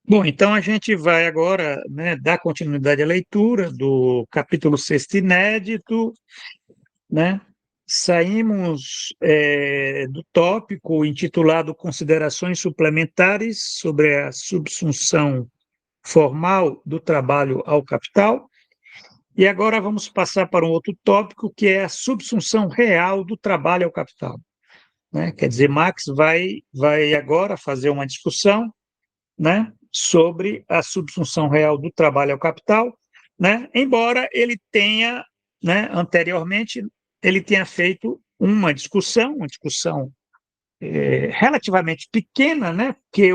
Bom, então a gente vai agora, né, dar continuidade à leitura do capítulo 6 inédito, né? Saímos do tópico intitulado Considerações Suplementares sobre a subsunção formal do trabalho ao capital, e agora vamos passar para um outro tópico, que é a subsunção real do trabalho ao capital, né? Quer dizer, Marx vai agora fazer uma discussão, né, sobre a subsunção real do trabalho ao capital, né, embora ele tenha, né, anteriormente, ele tenha feito uma discussão relativamente pequena, né, que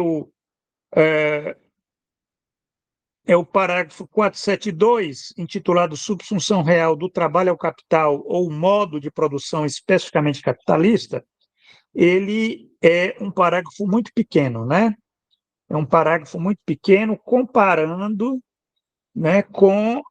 é o parágrafo 472, intitulado Subsunção Real do Trabalho ao Capital ou Modo de Produção Especificamente Capitalista. Ele é um parágrafo muito pequeno, né? É um parágrafo muito pequeno comparando, né, com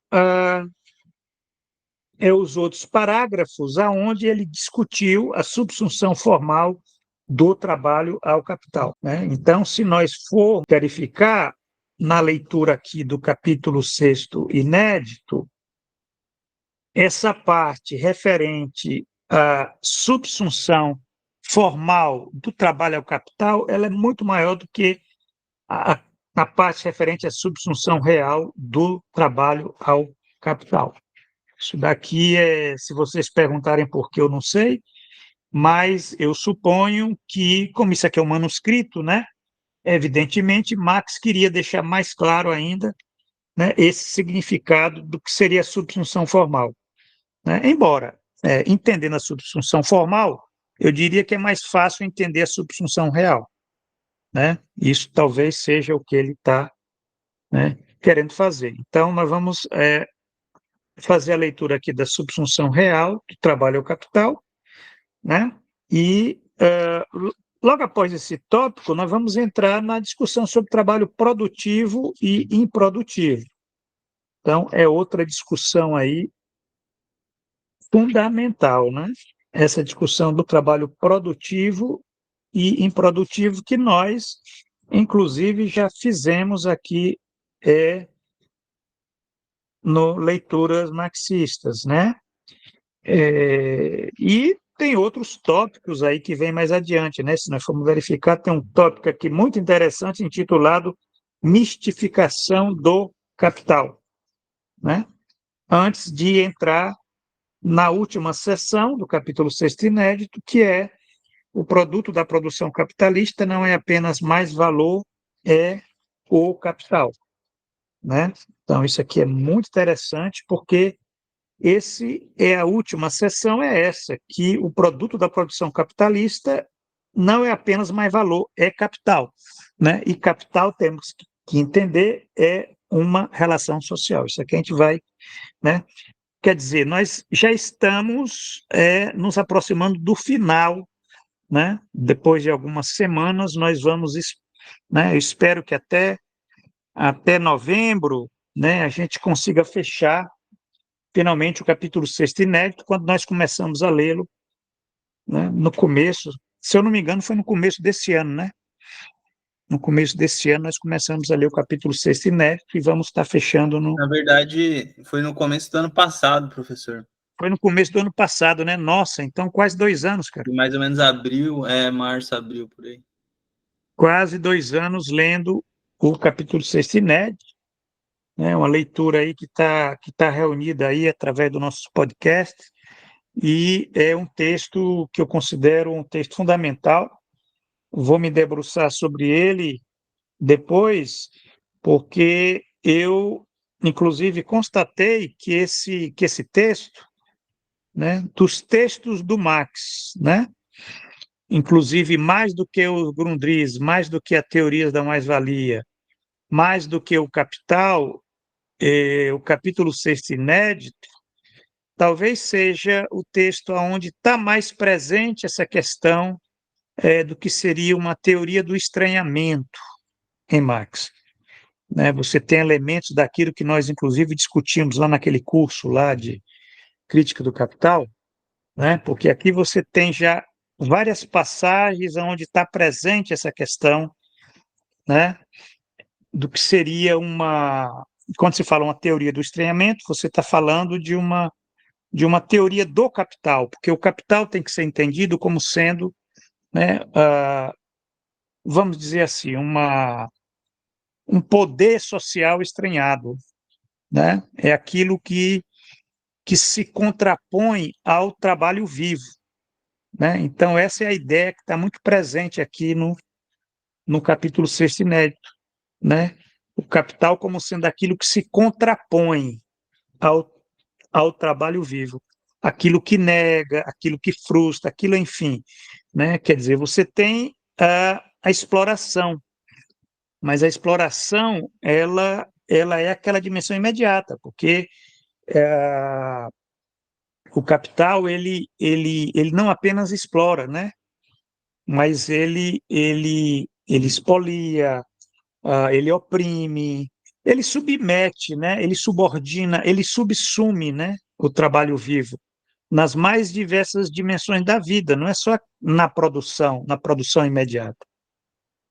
os outros parágrafos aonde ele discutiu a subsunção formal do trabalho ao capital, né? Então, se nós for verificar na leitura aqui do capítulo 6º inédito, essa parte referente à subsunção formal do trabalho ao capital, ela é muito maior do que a, a parte referente à subsunção real do trabalho ao capital. Isso daqui se vocês perguntarem por que eu não sei, mas eu suponho que, como isso aqui é um manuscrito, né, evidentemente, Marx queria deixar mais claro ainda, né, esse significado do que seria a subsunção formal, né? Embora, entendendo a subsunção formal, eu diria que é mais fácil entender a subsunção real, né? Isso talvez seja o que ele está, né, querendo fazer. Então, nós vamos fazer a leitura aqui da subsunção real do trabalho ao capital, né? E logo após esse tópico, nós vamos entrar na discussão sobre trabalho produtivo e improdutivo. Então, é outra discussão aí fundamental, né? Essa discussão do trabalho produtivo e improdutivo que nós, inclusive, já fizemos aqui no Leituras Marxistas, né? E tem outros tópicos aí que vêm mais adiante, né? Se nós formos verificar, tem um tópico aqui muito interessante intitulado Mistificação do Capital, né? Antes de entrar na última sessão do capítulo 6º inédito, que é o produto da produção capitalista não é apenas mais valor, é o capital, né? Então, isso aqui é muito interessante, porque a última sessão é essa, que o produto da produção capitalista não é apenas mais valor, é capital, né? E capital, temos que entender, é uma relação social. Isso aqui a gente vai, né? Quer dizer, nós já estamos nos aproximando do final, né? Depois de algumas semanas, nós vamos, né? Eu espero que até novembro, né, a gente consiga fechar finalmente o capítulo 6º inédito, quando nós começamos a lê-lo, né, no começo, se eu não me engano, foi no começo desse ano, né? No começo desse ano, nós começamos a ler o capítulo 6º inédito e vamos estar fechando no. Na verdade, foi no começo do ano passado, professor. Foi no começo do ano passado, né? Nossa, então quase 2 anos, cara. Foi mais ou menos abril, março, abril, por aí. Quase 2 anos lendo o capítulo 6º inédito, né? Uma leitura aí que tá reunida aí através do nosso podcast, e é um texto que eu considero um texto fundamental. Vou me debruçar sobre ele depois, porque eu, inclusive, constatei que esse texto, né, dos textos do Marx, né, inclusive mais do que o Grundrisse, mais do que a teoria da mais-valia, mais do que o Capital, o capítulo 6º inédito, talvez seja o texto onde está mais presente essa questão do que seria uma teoria do estranhamento em Marx, né? Você tem elementos daquilo que nós, inclusive, discutimos lá naquele curso lá de Crítica do Capital, né? Porque aqui você tem já várias passagens onde está presente essa questão, né, do que seria quando se fala uma teoria do estranhamento, você está falando de uma teoria do capital, porque o capital tem que ser entendido como sendo, né, vamos dizer assim, um poder social estranhado, né? É aquilo que se contrapõe ao trabalho vivo, né? Então, essa é a ideia que está muito presente aqui no capítulo 6 inédito, né? O capital como sendo aquilo que se contrapõe ao, ao trabalho vivo, aquilo que nega, aquilo que frustra, aquilo, enfim, né? Quer dizer, você tem a exploração, mas a exploração, ela é aquela dimensão imediata, porque o capital, ele não apenas explora, né? Mas ele expolia, ele oprime, ele submete, né? Ele subordina, ele subsume, né? O trabalho vivo nas mais diversas dimensões da vida, não é só na produção imediata,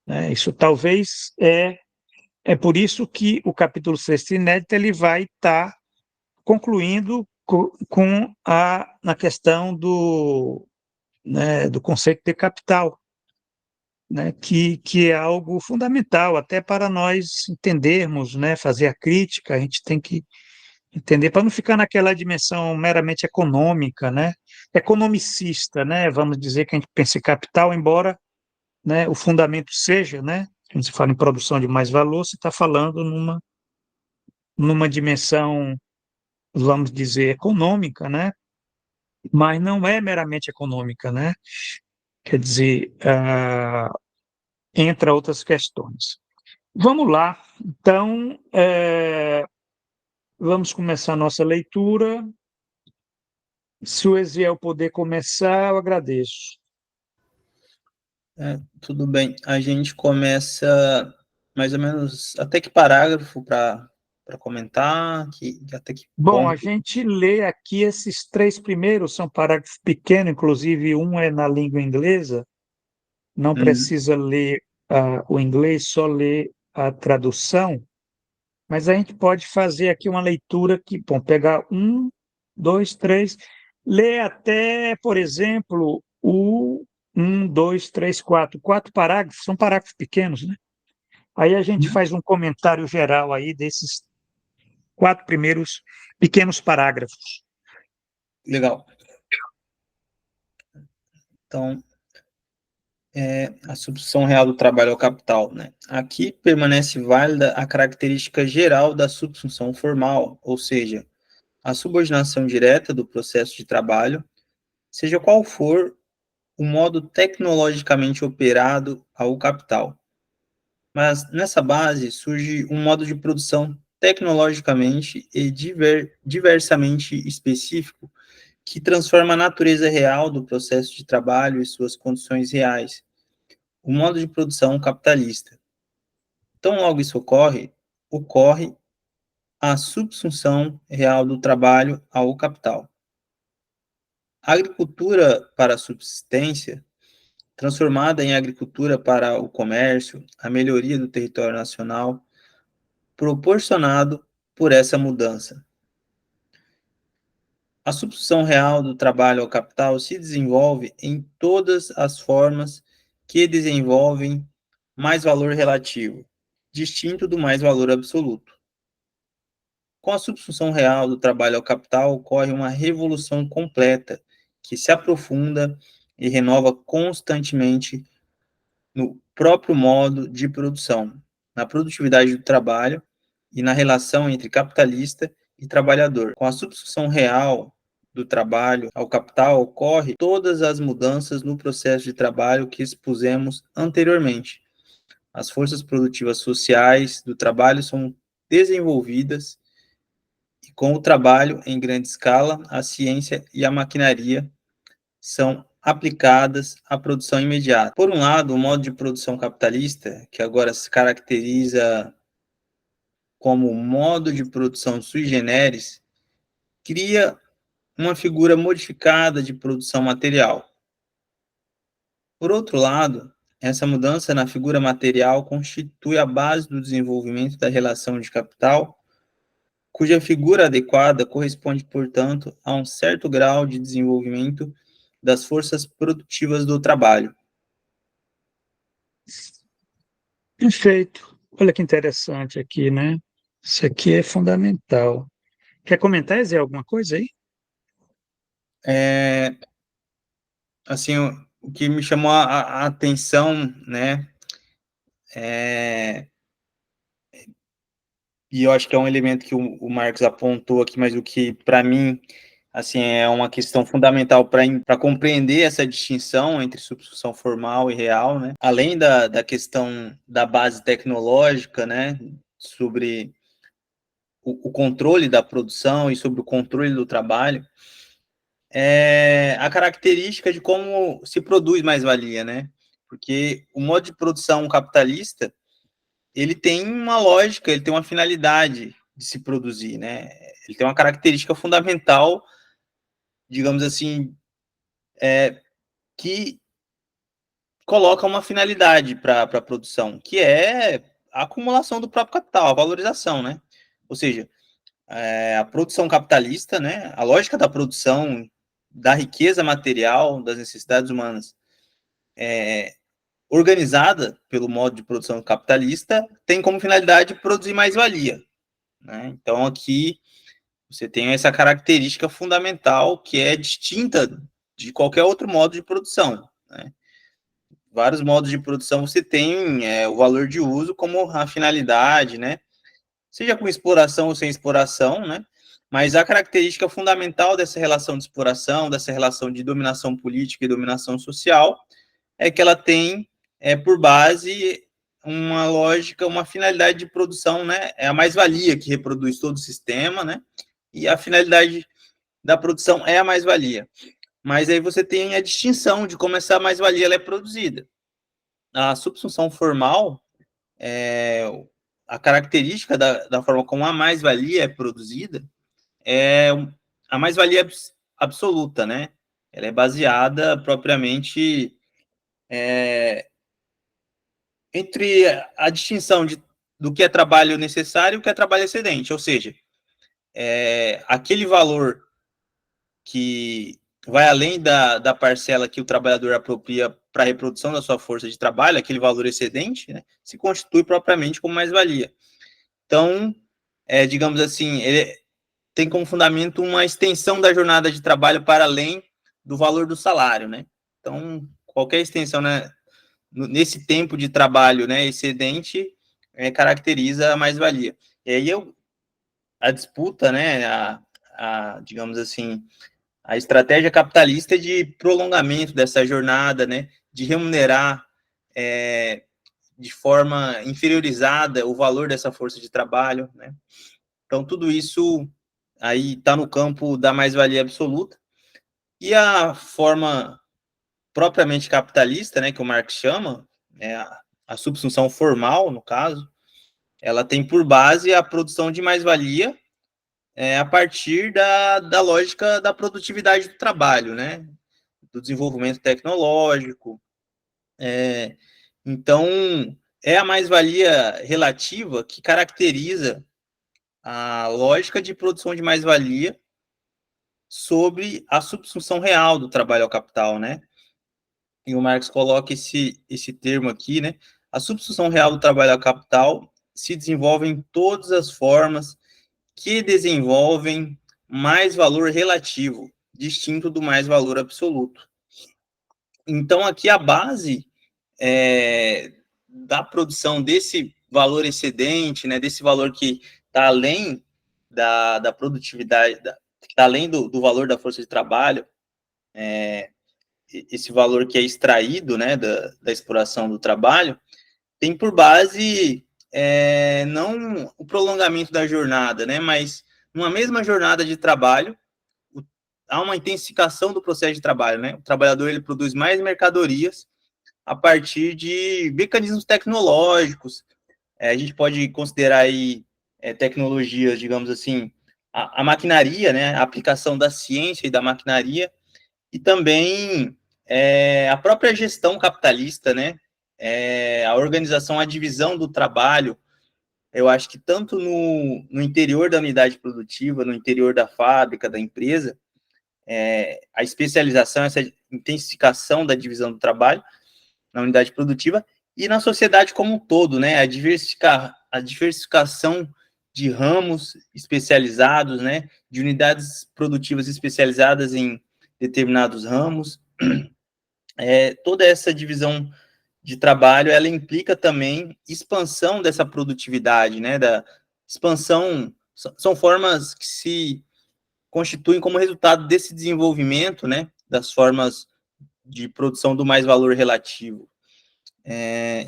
né? Isso talvez é por isso que o capítulo 6 inédito ele vai estar concluindo com na questão né, do conceito de capital, né, que é algo fundamental até para nós entendermos, né, fazer a crítica, a gente tem que entender para não ficar naquela dimensão meramente econômica, né, economicista, né, vamos dizer que a gente pensa em capital, embora, né, o fundamento seja, né, quando se fala em produção de mais valor, você está falando numa dimensão, vamos dizer, econômica, né, mas não é meramente econômica, né, quer dizer, entra outras questões. Vamos lá, então, vamos começar a nossa leitura. Se o Eziel puder começar, eu agradeço. Tudo bem. A gente começa mais ou menos até que parágrafo para comentar, até que Bom, a ponto. gente lê aqui esses três primeiros, são parágrafos pequenos, inclusive um é na língua inglesa, não precisa ler o inglês, só ler a tradução, mas a gente pode fazer aqui uma leitura que, bom, pegar um, dois, três, ler até, por exemplo, o um, dois, três, quatro parágrafos, são parágrafos pequenos, né? Aí a gente faz um comentário geral aí desses quatro primeiros pequenos parágrafos. Legal. Então, a substituição real do trabalho ao capital, né? Aqui permanece válida a característica geral da subsunção formal, ou seja, a subordinação direta do processo de trabalho, seja qual for o modo tecnologicamente operado ao capital. Mas nessa base surge um modo de produção tecnologicamente e diversamente específico que transforma a natureza real do processo de trabalho e suas condições reais, o modo de produção capitalista. Então, logo isso ocorre a subsunção real do trabalho ao capital. A agricultura para a subsistência, transformada em agricultura para o comércio, a melhoria do território nacional, proporcionado por essa mudança. A substituição real do trabalho ao capital se desenvolve em todas as formas que desenvolvem mais valor relativo, distinto do mais valor absoluto. Com a substituição real do trabalho ao capital, ocorre uma revolução completa que se aprofunda e renova constantemente no próprio modo de produção, na produtividade do trabalho e na relação entre capitalista e trabalhador. Com a substituição real do trabalho ao capital, ocorre todas as mudanças no processo de trabalho que expusemos anteriormente. As forças produtivas sociais do trabalho são desenvolvidas e com o trabalho em grande escala, a ciência e a maquinaria são aplicadas à produção imediata. Por um lado, o modo de produção capitalista, que agora se caracteriza como modo de produção sui generis, cria uma figura modificada de produção material. Por outro lado, Essa mudança na figura material constitui a base do desenvolvimento da relação de capital, cuja figura adequada corresponde, portanto, a um certo grau de desenvolvimento das forças produtivas do trabalho. Perfeito. Olha que interessante aqui, né? Isso aqui é fundamental. Quer comentar, Zé, alguma coisa aí? Assim, o que me chamou a atenção, né, e eu acho que é um elemento que o Marcos apontou aqui, mas o que, para mim, assim, é uma questão fundamental para compreender essa distinção entre substituição formal e real, né? Além da questão da base tecnológica, né, sobre o controle da produção e sobre o controle do trabalho, é a característica de como se produz mais-valia, né? Porque o modo de produção capitalista, ele tem uma lógica, ele tem uma finalidade de se produzir, né? Ele tem uma característica fundamental, digamos assim, que coloca uma finalidade para a produção, que é a acumulação do próprio capital, a valorização, né? Ou seja, a produção capitalista, né? A lógica da produção da riqueza material, das necessidades humanas, organizada pelo modo de produção capitalista, tem como finalidade produzir mais-valia, né? Então, aqui você tem essa característica fundamental que é distinta de qualquer outro modo de produção, né? Vários modos de produção você tem o valor de uso como a finalidade, né? Seja com exploração ou sem exploração, né? Mas a característica fundamental dessa relação de exploração, dessa relação de dominação política e dominação social, é que ela tem por base uma lógica, uma finalidade de produção, né? É a mais-valia que reproduz todo o sistema, né? E a finalidade da produção é a mais-valia. Mas aí você tem a distinção de como essa mais-valia ela é produzida. A subsunção formal, a característica da forma como a mais-valia é produzida, é a mais-valia absoluta, né? Ela é baseada propriamente entre a distinção do que é trabalho necessário e o que é trabalho excedente, ou seja, aquele valor que vai além da parcela que o trabalhador apropria para a reprodução da sua força de trabalho, aquele valor excedente, né, se constitui propriamente como mais-valia. Então, digamos assim, ele tem como fundamento uma extensão da jornada de trabalho para além do valor do salário, né? Então, qualquer extensão, né, nesse tempo de trabalho, né, excedente, caracteriza a mais-valia. E aí a disputa, né, digamos assim, a estratégia capitalista é de prolongamento dessa jornada, né, de remunerar de forma inferiorizada o valor dessa força de trabalho, né? Então, tudo isso aí está no campo da mais-valia absoluta. E a forma propriamente capitalista, né, que o Marx chama, a subsunção formal, no caso, ela tem por base a produção de mais-valia a partir da lógica da produtividade do trabalho, né, do desenvolvimento tecnológico. Então, é a mais-valia relativa que caracteriza a lógica de produção de mais-valia sobre a subsunção real do trabalho ao capital, né? E o Marx coloca esse termo aqui, né? A subsunção real do trabalho ao capital se desenvolve em todas as formas que desenvolvem mais valor relativo, distinto do mais valor absoluto. Então, aqui a base da produção desse valor excedente, né, desse valor que está além da produtividade, que está além do valor da força de trabalho, esse valor que é extraído, né, da exploração do trabalho, tem por base não o prolongamento da jornada, né, mas numa mesma jornada de trabalho, há uma intensificação do processo de trabalho, né? O trabalhador ele produz mais mercadorias a partir de mecanismos tecnológicos. A gente pode considerar aí tecnologias, digamos assim, a maquinaria, né? A aplicação da ciência e da maquinaria, e também a própria gestão capitalista, né? a organização, a divisão do trabalho, eu acho que tanto no interior da unidade produtiva, no interior da fábrica, da empresa, a especialização, essa intensificação da divisão do trabalho na unidade produtiva e na sociedade como um todo, né? A diversificação de ramos especializados, né? De unidades produtivas especializadas em determinados ramos. Toda essa divisão de trabalho, ela implica também expansão dessa produtividade, né? Da expansão, são formas que se constituem como resultado desse desenvolvimento, né? Das formas de produção do mais valor relativo.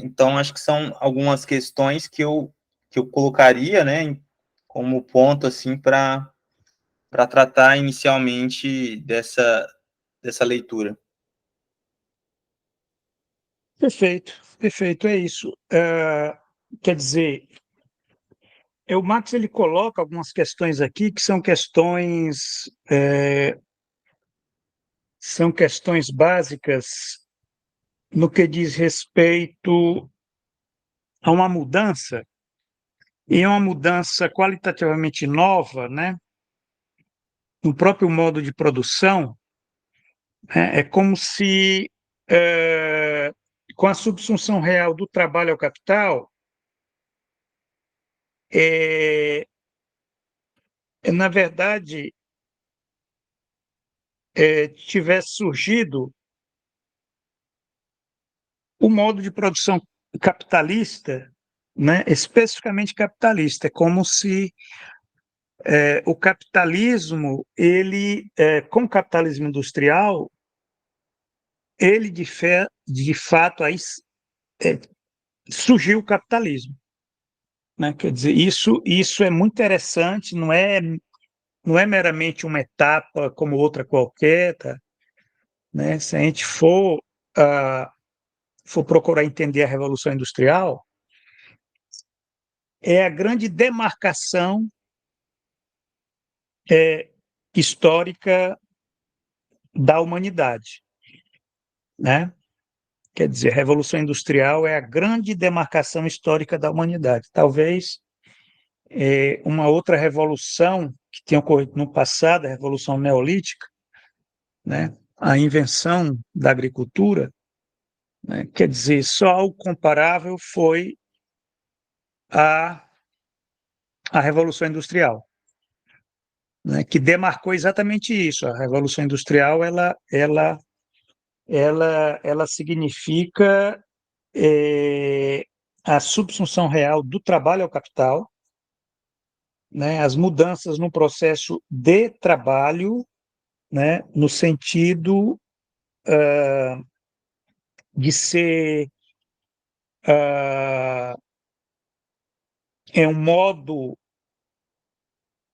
Então, acho que são algumas questões que eu colocaria, né? Como ponto, assim, para tratar inicialmente dessa leitura. Perfeito, perfeito, é isso. Quer dizer, o Marx ele coloca algumas questões aqui que são questões básicas no que diz respeito a uma mudança, e é uma mudança qualitativamente nova, né, no próprio modo de produção. É como se, com a subsunção real do trabalho ao capital, na verdade, tivesse surgido o modo de produção capitalista, né, especificamente capitalista. É como se o capitalismo, com o capitalismo industrial, ele de fato aí surgiu o capitalismo, né? Quer dizer, isso é muito interessante, não é meramente uma etapa como outra qualquer, tá? Né? Se a gente for procurar entender a Revolução Industrial, é a grande demarcação histórica da humanidade, né? Quer dizer, a Revolução Industrial é a grande demarcação histórica da humanidade. Talvez uma outra revolução que tenha ocorrido no passado, a Revolução Neolítica, né? A invenção da agricultura, né? Quer dizer, só o comparável foi a Revolução Industrial, né? Que demarcou exatamente isso. A Revolução Industrial ela significa a subsunção real do trabalho ao capital, né? As mudanças no processo de trabalho, né? No sentido de ser um modo,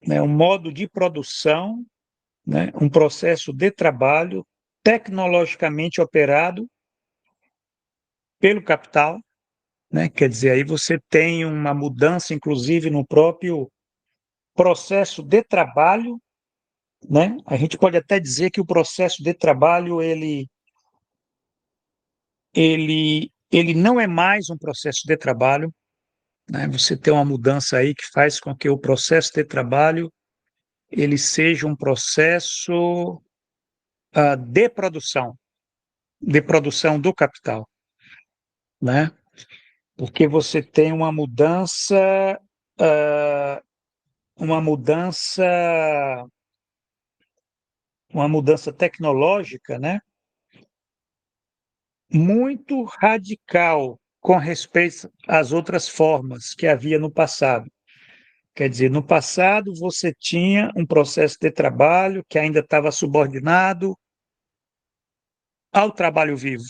né? Um modo de produção, né? Um processo de trabalho tecnologicamente operado pelo capital, né? Quer dizer, aí você tem uma mudança, inclusive, no próprio processo de trabalho, né? A gente pode até dizer que o processo de trabalho ele não é mais um processo de trabalho, né? Você tem uma mudança aí que faz com que o processo de trabalho ele seja um processo de produção do capital, né? Porque você tem ah, uma mudança, uma mudança tecnológica, né? Muito radical com respeito às outras formas que havia no passado. Quer dizer, no passado você tinha um processo de trabalho que ainda estava subordinado ao trabalho vivo,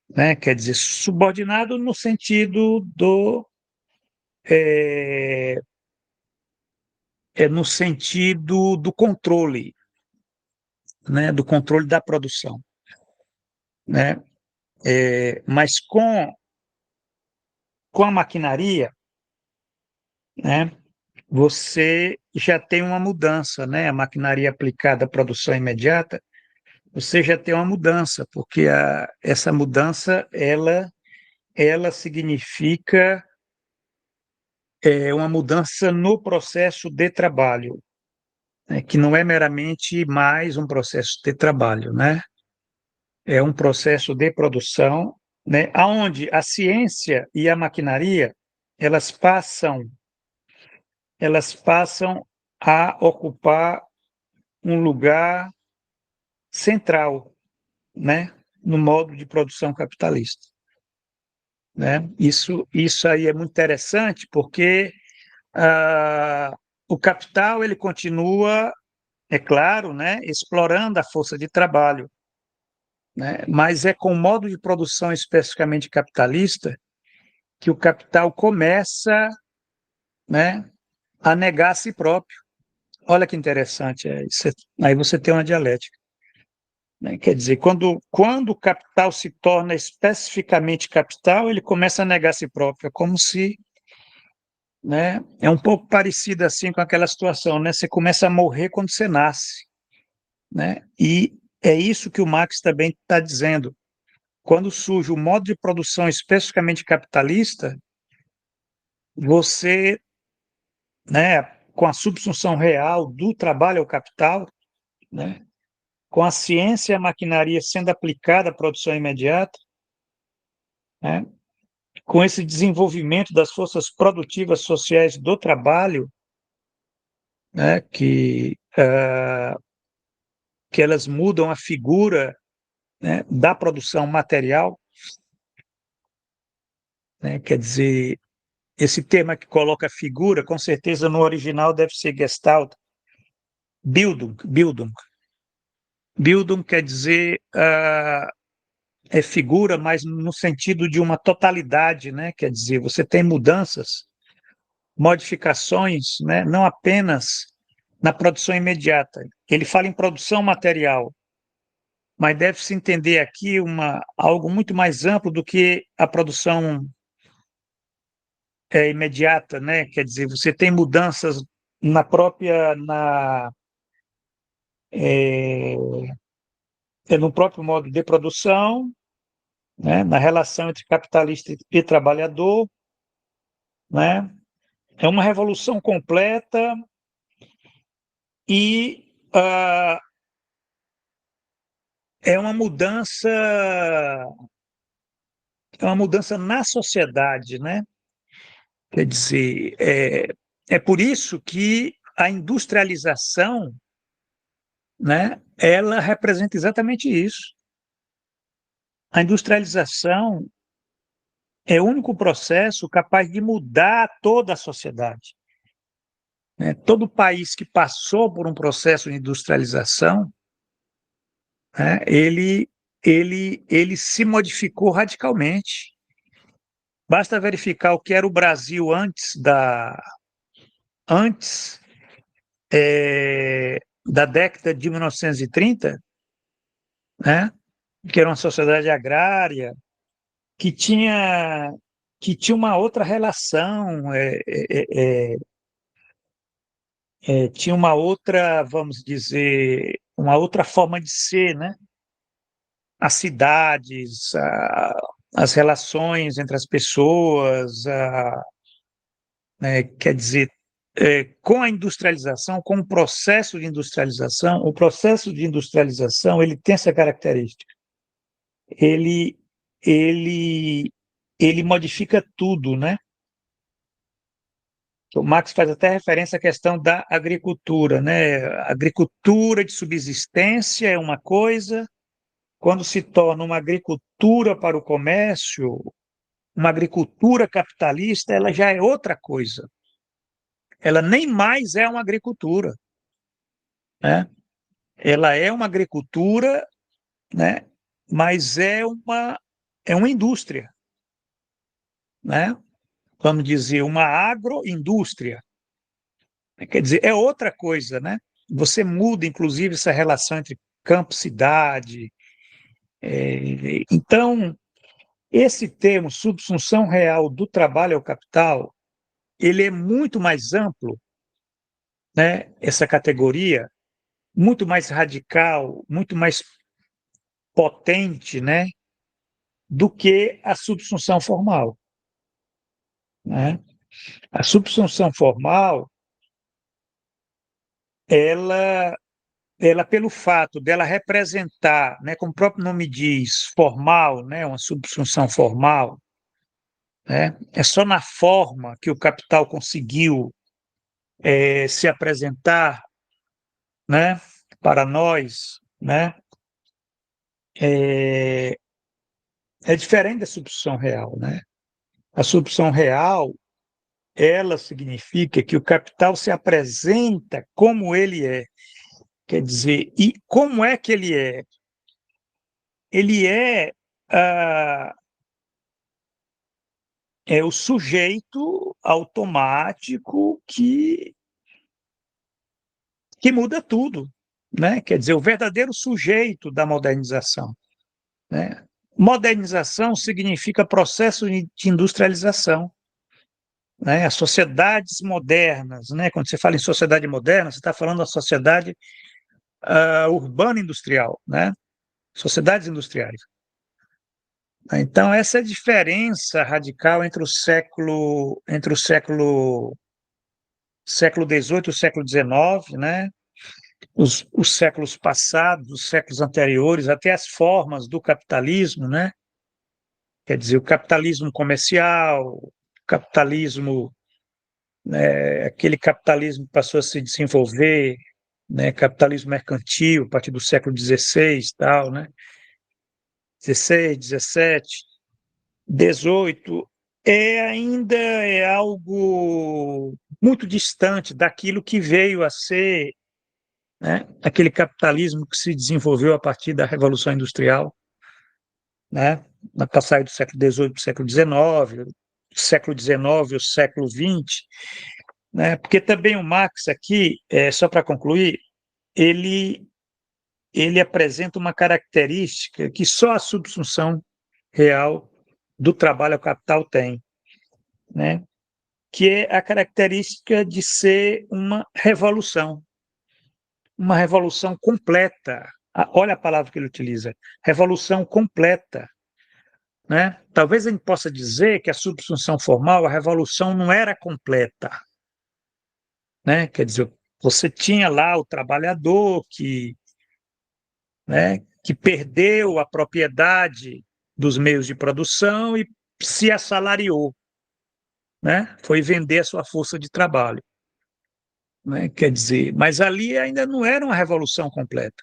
né? Quer dizer, subordinado no sentido é, no sentido do controle, né? Do controle da produção, né? Mas com a maquinaria, né? Você já tem uma mudança, né? A maquinaria aplicada à produção imediata, você já tem uma mudança, porque essa mudança ela significa uma mudança no processo de trabalho, né, que não é meramente mais um processo de trabalho, né? É um processo de produção, né, onde a ciência e a maquinaria elas passam a ocupar um lugar central, né, no modo de produção capitalista, né? Isso aí é muito interessante porque ah, o capital ele continua, é claro, né, explorando a força de trabalho, né, mas é com o modo de produção especificamente capitalista que o capital começa, né, a negar a si próprio. Olha que interessante, aí você tem uma dialética, né? Quer dizer, quando o capital se torna especificamente capital, ele começa a negar a si próprio, é como se, né, é um pouco parecido assim com aquela situação, né? Você começa a morrer quando você nasce, né? E é isso que o Marx também está dizendo. Quando surge o modo de produção especificamente capitalista, você, né, com a subsunção real do trabalho ao capital, né, com a ciência e a maquinaria sendo aplicada à produção imediata, né, com esse desenvolvimento das forças produtivas sociais do trabalho, né, que elas mudam a figura, né, da produção material, né, quer dizer, esse termo que coloca figura, com certeza no original deve ser Gestalt, Bildung. Bildung quer dizer é figura, mas no sentido de uma totalidade, né? Quer dizer, você tem mudanças, modificações, né? Não apenas na produção imediata. Ele fala em produção material, mas deve-se entender aqui algo muito mais amplo do que a produção imediata, né? Quer dizer, você tem mudanças na própria é, no próprio modo de produção, né? Na relação entre capitalista e trabalhador, né? É uma revolução completa e é uma mudança na sociedade, né? Quer dizer, é por isso que a industrialização, né, ela representa exatamente isso. A industrialização é o único processo capaz de mudar toda a sociedade, né? Todo país que passou por um processo de industrialização, né, ele se modificou radicalmente. Basta verificar o que era o Brasil antes da década de 1930, né? Que era uma sociedade agrária, que tinha, que tinha uma outra relação, tinha uma outra, vamos dizer, uma outra forma de ser, né? As cidades, as relações entre as pessoas, quer dizer, com a industrialização, com o processo de industrialização ele tem essa característica. Ele, ele, ele modifica tudo, né? O Marx faz até referência à questão da agricultura, né? A agricultura de subsistência é uma coisa, quando se torna uma agricultura para o comércio, uma agricultura capitalista, ela já é outra coisa. Ela nem mais é uma agricultura, né? Ela é uma agricultura, né? Mas é uma indústria, né? Vamos dizer, uma agroindústria. Quer dizer, é outra coisa, né? Você muda, inclusive, essa relação entre campo e cidade. Então, esse termo, subsunção real do trabalho ao capital, ele é muito mais amplo, né? Essa categoria, muito mais radical, muito mais potente, né? do que a subsunção formal, né? A subsunção formal, ela pelo fato dela representar, né, como o próprio nome diz, formal, né, uma subsunção formal, né, é só na forma que o capital conseguiu se apresentar, né, para nós, né, é, é diferente da subsunção real, né? A subsunção real, ela significa que o capital se apresenta como ele é. Quer dizer, e como é que ele é? Ele ah, é o sujeito automático que muda tudo, né? Quer dizer, o verdadeiro sujeito da modernização, né? Modernização significa processo de industrialização, né? As sociedades modernas, né? Quando você fala em sociedade moderna, você está falando da sociedade urbana industrial, né? Sociedades industriais. Então, essa é a diferença radical entre o século XVIII e o século XIX, né? Os séculos passados, os séculos anteriores, até as formas do capitalismo, né? Quer dizer, o capitalismo comercial, o capitalismo, né, aquele capitalismo que passou a se desenvolver, né, capitalismo mercantil, a partir do século XVI, tal, né? 16, 17, 18, ainda é algo muito distante daquilo que veio a ser, né, aquele capitalismo que se desenvolveu a partir da Revolução Industrial, né, na passagem do século XVIII para o século XIX, século XIX ao século XX, né, porque também o Marx aqui, só para concluir, ele, ele apresenta uma característica que só a subsunção real do trabalho ao capital tem, né, que é a característica de ser uma revolução completa. Olha a palavra que ele utiliza, revolução completa, né? Talvez a gente possa dizer que a subsunção formal, a revolução não era completa, né? Quer dizer, você tinha lá o trabalhador né, que perdeu a propriedade dos meios de produção e se assalariou, né? Foi vender a sua força de trabalho, né? Quer dizer, mas ali ainda não era uma revolução completa,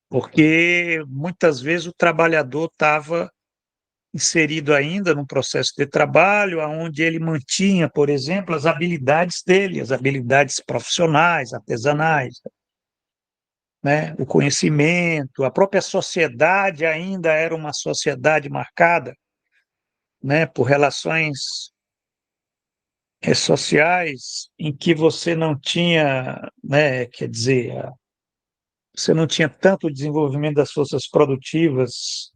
porque muitas vezes o trabalhador estava inserido ainda num processo de trabalho, onde ele mantinha, por exemplo, as habilidades dele, as habilidades profissionais, artesanais, né? O conhecimento, a própria sociedade ainda era uma sociedade marcada, né, por relações sociais em que você não tinha, né, quer dizer, você não tinha tanto desenvolvimento das forças produtivas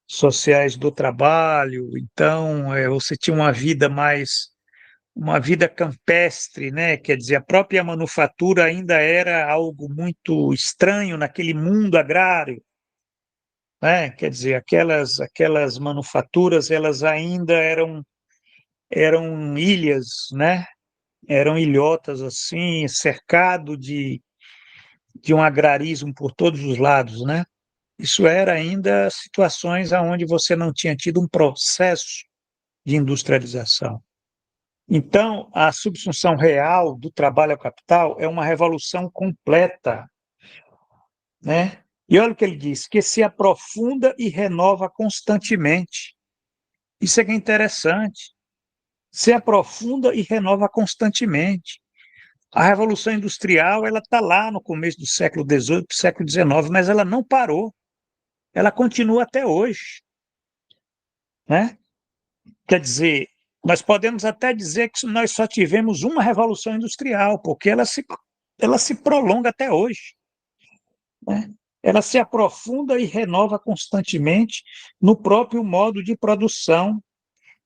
sociais do trabalho, então você tinha uma vida campestre, né? Quer dizer, a própria manufatura ainda era algo muito estranho naquele mundo agrário, né? Quer dizer, aquelas manufaturas, elas ainda eram ilhas, né? Eram ilhotas assim, cercado de um agrarismo por todos os lados, né? Isso era ainda situações onde você não tinha tido um processo de industrialização. Então, a subsunção real do trabalho ao capital é uma revolução completa, né? E olha o que ele diz, que se aprofunda e renova constantemente. Isso é que é interessante. Se aprofunda e renova constantemente. A Revolução Industrial, ela está lá no começo do século XVIII, século XIX, mas ela não parou. Ela continua até hoje, né? Quer dizer, nós podemos até dizer que nós só tivemos uma revolução industrial, porque ela se prolonga até hoje, né? Ela se aprofunda e renova constantemente no próprio modo de produção,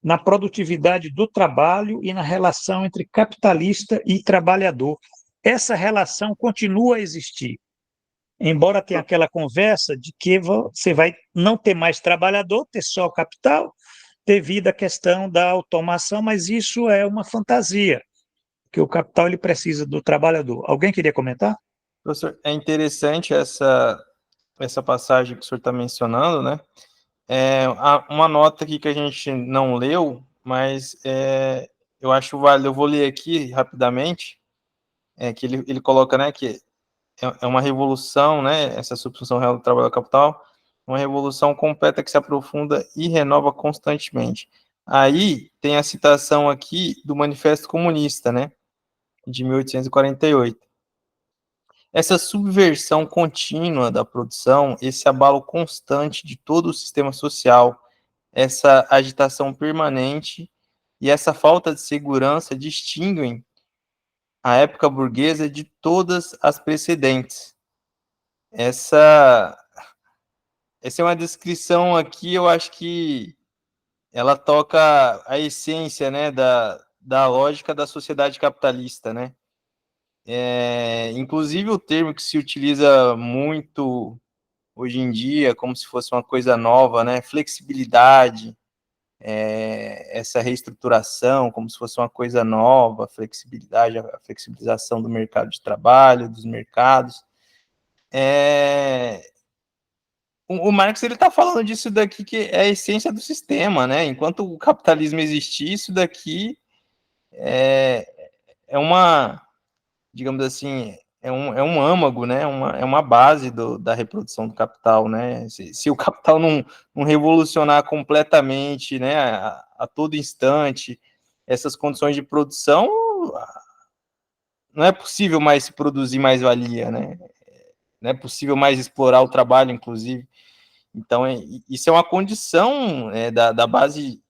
na produtividade do trabalho e na relação entre capitalista e trabalhador. Essa relação continua a existir. embora tenha aquela conversa de que você vai não ter mais trabalhador, ter só o capital, devido à questão da automação, mas isso é uma fantasia, que o capital ele precisa do trabalhador. Alguém queria comentar? Professor, é interessante essa passagem que o senhor está mencionando, né? Uma nota aqui que a gente não leu, mas eu acho válido, eu vou ler aqui rapidamente, que ele coloca, né, que é uma revolução, né, essa substituição real do trabalho ao capital, uma revolução completa que se aprofunda e renova constantemente. Aí tem a citação aqui do Manifesto Comunista, né, de 1848. Essa subversão contínua da produção, esse abalo constante de todo o sistema social, essa agitação permanente e essa falta de segurança distinguem a época burguesa de todas as precedentes. Essa é uma descrição aqui, eu acho que ela toca a essência, né, da lógica da sociedade capitalista, né? Inclusive o termo que se utiliza muito hoje em dia, como se fosse uma coisa nova, né? Flexibilidade, essa reestruturação, como se fosse uma coisa nova, flexibilidade, a flexibilização do mercado de trabalho, dos mercados. O Marx ele está falando disso daqui que é a essência do sistema, né? Enquanto o capitalismo existir, isso daqui é uma, digamos assim, é um âmago, né? É uma base da reprodução do capital, né? Se o capital não revolucionar completamente, né, a todo instante, essas condições de produção, não é possível mais se produzir mais-valia, né? Não é possível mais explorar o trabalho, inclusive. Então, isso é uma condição da base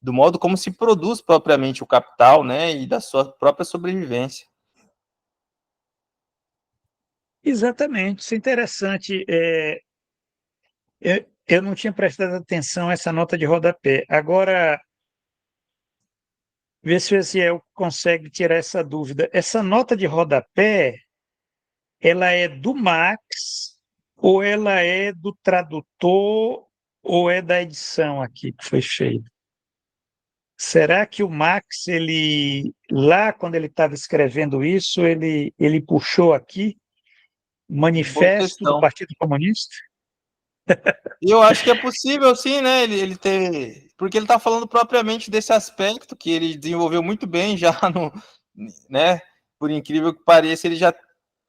do modo como se produz propriamente o capital, né, e da sua própria sobrevivência. Exatamente, isso é interessante. Eu não tinha prestado atenção a essa nota de rodapé. Agora, vê se o Eziel consegue tirar essa dúvida. Essa nota de rodapé, ela é do Max ou ela é do tradutor ou é da edição aqui que foi feita? Será que o Max, ele lá quando ele estava escrevendo isso, ele puxou aqui Boa Manifesto do questão. Partido Comunista? E eu acho que é possível, sim, né, ele ter... Porque ele está falando propriamente desse aspecto que ele desenvolveu muito bem já no... né, por incrível que pareça,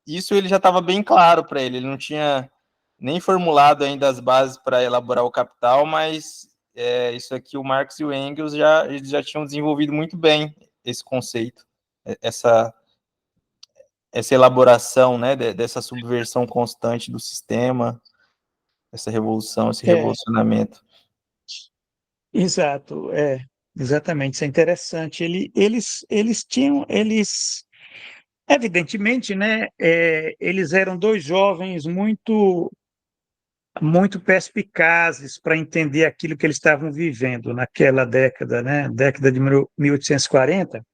isso ele já estava bem claro para ele não tinha nem formulado ainda as bases para elaborar o Capital, mas isso aqui o Marx e o Engels eles já tinham desenvolvido muito bem esse conceito, essa elaboração, né, dessa subversão constante do sistema, essa revolução, esse É, revolucionamento. exato, exatamente, isso é interessante. Eles evidentemente, né, eles eram dois jovens muito perspicazes para entender aquilo que eles estavam vivendo naquela década, né, década de 1840,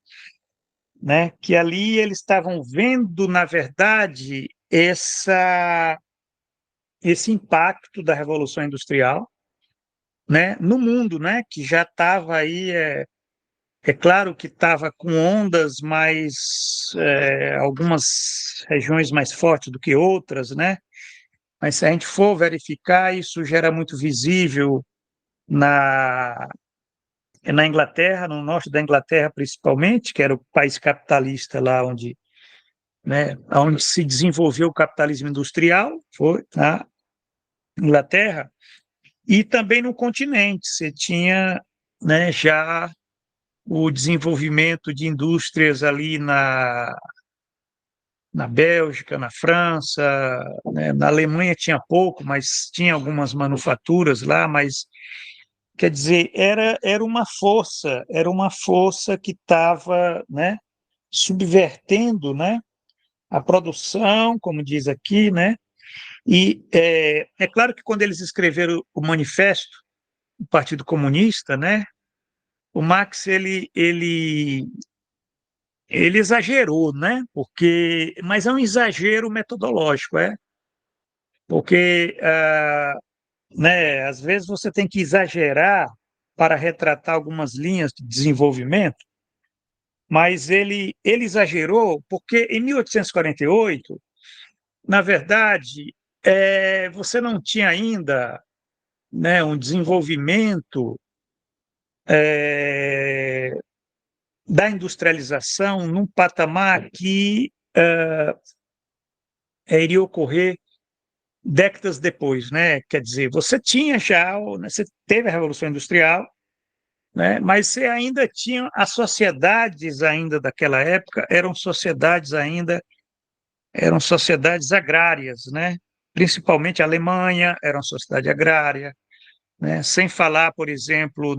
né, que ali eles estavam vendo, na verdade, esse impacto da Revolução Industrial, né, no mundo, né, que já estava aí, claro que estava com ondas mais, algumas regiões mais fortes do que outras, né, mas se a gente for verificar, isso já era muito visível na, na Inglaterra, no norte da Inglaterra principalmente, que era o país capitalista lá onde, né, onde se desenvolveu o capitalismo industrial, foi na Inglaterra, e também no continente, você tinha, né, já o desenvolvimento de indústrias ali na Bélgica, na França, né, na Alemanha tinha pouco, mas tinha algumas manufaturas lá, mas quer dizer, era uma força que estava, né, subvertendo, né, a produção, como diz aqui, né, e é claro que quando eles escreveram o manifesto do Partido Comunista, né, o Marx ele exagerou, né? Mas é um exagero metodológico, porque né, às vezes você tem que exagerar para retratar algumas linhas de desenvolvimento, mas ele exagerou porque em 1848, na verdade, você não tinha ainda, né, um desenvolvimento é, da industrialização num patamar que iria ocorrer décadas depois, né? Quer dizer, você tinha já, né, você teve a Revolução Industrial, né? Mas você ainda tinha as sociedades ainda daquela época eram sociedades agrárias, né? Principalmente a Alemanha era uma sociedade agrária, né? Sem falar, por exemplo,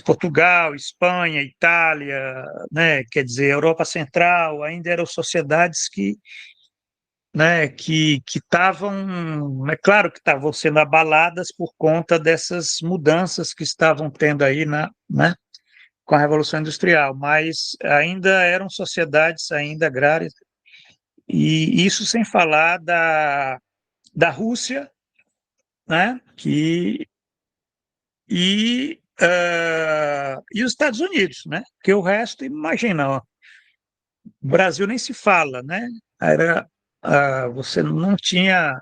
Portugal, Espanha, Itália, né? Quer dizer, Europa Central ainda eram sociedades que, né, que estavam, é claro que estavam sendo abaladas por conta dessas mudanças que estavam tendo aí né, com a Revolução Industrial, mas ainda eram sociedades ainda agrárias, e isso sem falar da Rússia, né, e os Estados Unidos, né, porque o resto, imagina, ó, o Brasil nem se fala, né, era, você não tinha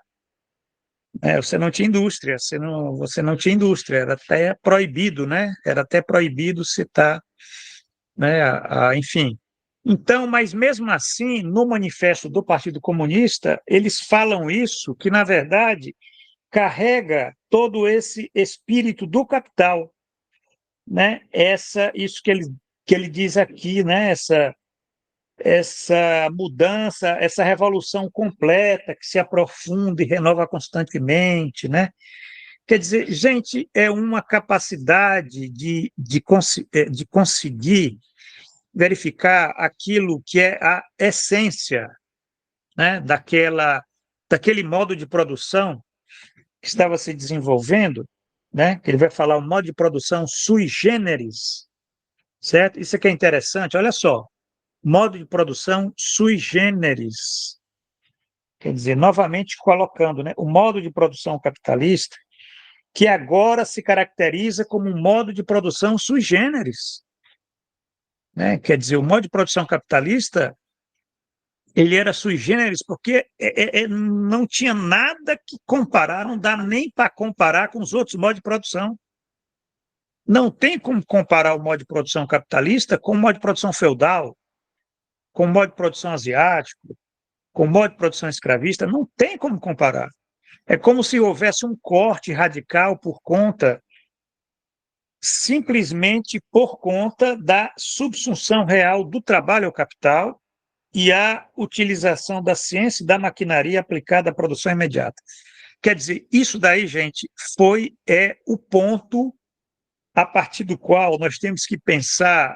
você não tinha indústria, você não tinha indústria, era até proibido, né? Era até proibido citar, né? Enfim. Então, mas mesmo assim, no manifesto do Partido Comunista, eles falam isso, que na verdade carrega todo esse espírito do capital, né? Isso que ele diz aqui, né? Essa mudança, essa revolução completa que se aprofunda e renova constantemente, né? Quer dizer, gente, é uma capacidade de conseguir verificar aquilo que é a essência, né, daquele modo de produção que estava se desenvolvendo, né, que ele vai falar o modo de produção sui generis, certo? Isso aqui é interessante, olha só, modo de produção sui generis, quer dizer, novamente colocando, né, o modo de produção capitalista que agora se caracteriza como um modo de produção sui generis, né? Quer dizer, o modo de produção capitalista ele era sui generis porque não tinha nada que comparar, não dá nem para comparar com os outros modos de produção. Não tem como comparar o modo de produção capitalista com o modo de produção feudal, com o modo de produção asiático, com o modo de produção escravista, não tem como comparar. É como se houvesse um corte radical simplesmente por conta da subsunção real do trabalho ao capital e a utilização da ciência e da maquinaria aplicada à produção imediata. Quer dizer, isso daí, gente, o ponto a partir do qual nós temos que pensar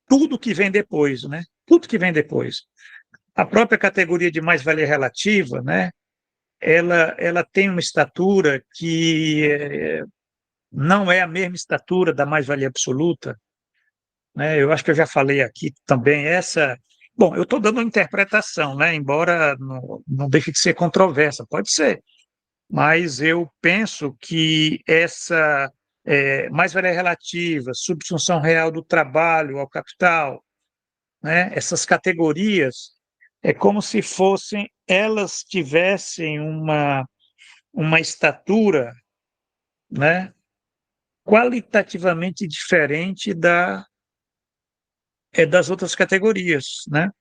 tudo que vem depois, né? Tudo que vem depois. A própria categoria de mais-valia relativa, né? Ela tem uma estatura que não é a mesma estatura da mais-valia absoluta, né? Eu acho que eu já falei aqui também Bom, eu estou dando uma interpretação, né? Embora não deixe de ser controversa, pode ser, mas eu penso que essa mais-valia relativa, subsunção real do trabalho ao capital, né? Essas categorias, é como se elas tivessem uma estatura, né? Qualitativamente diferente das outras categorias, né?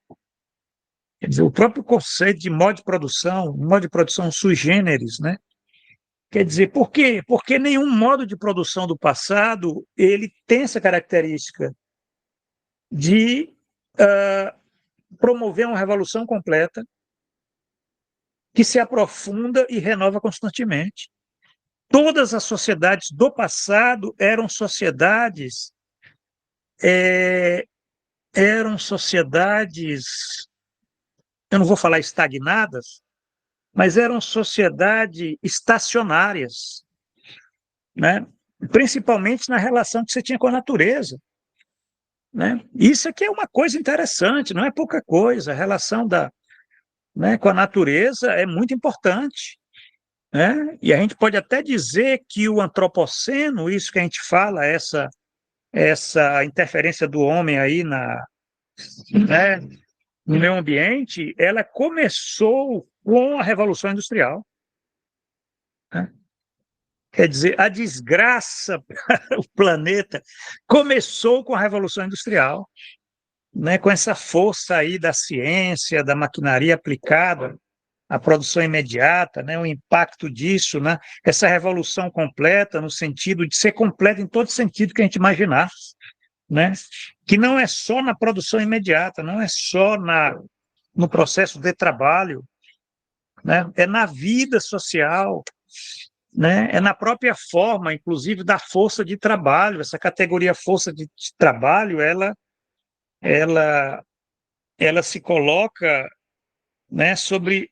Quer dizer, o próprio conceito de modo de produção sui generis, né? Quer dizer, por quê? Porque nenhum modo de produção do passado ele tem essa característica de promover uma revolução completa que se aprofunda e renova constantemente. Todas as sociedades do passado é, eram sociedades, eu não vou falar estagnadas, mas eram sociedades estacionárias, né? Principalmente na relação que você tinha com a natureza. né? Isso aqui é uma coisa interessante, não é pouca coisa. A relação né, com a natureza é muito importante, né? E a gente pode até dizer que o antropoceno, isso que a gente fala, essa interferência do homem aí né, no meio ambiente, ela começou com a Revolução Industrial, né? Quer dizer, a desgraça para o planeta começou com a Revolução Industrial, né, com essa força aí da ciência, da maquinaria aplicada à produção imediata, né, o impacto disso, né, essa revolução completa no sentido de ser completa em todo sentido que a gente imaginar, né, que não é só na produção imediata, não é só no processo de trabalho, né, é na vida social, né, é na própria forma, inclusive, da força de trabalho. Essa categoria força de trabalho, ela, ela se coloca, né, sobre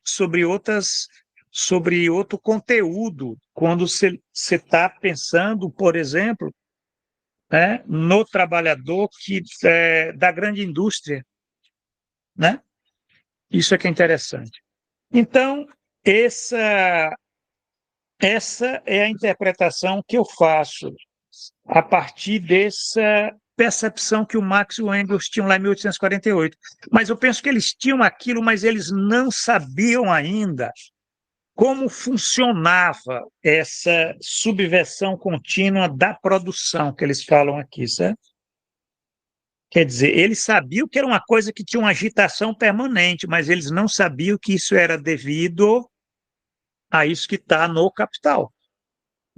outro conteúdo, quando você está pensando, por exemplo, né, no trabalhador da grande indústria, né? Isso é que é interessante. Então, essa é a interpretação que eu faço a partir dessa percepção que o Marx e o Engels tinham lá em 1848. Mas eu penso que eles tinham aquilo, mas eles não sabiam ainda como funcionava essa subversão contínua da produção que eles falam aqui, certo? Quer dizer, eles sabiam que era uma coisa que tinha uma agitação permanente, mas eles não sabiam que isso era devido a isso que está no capital,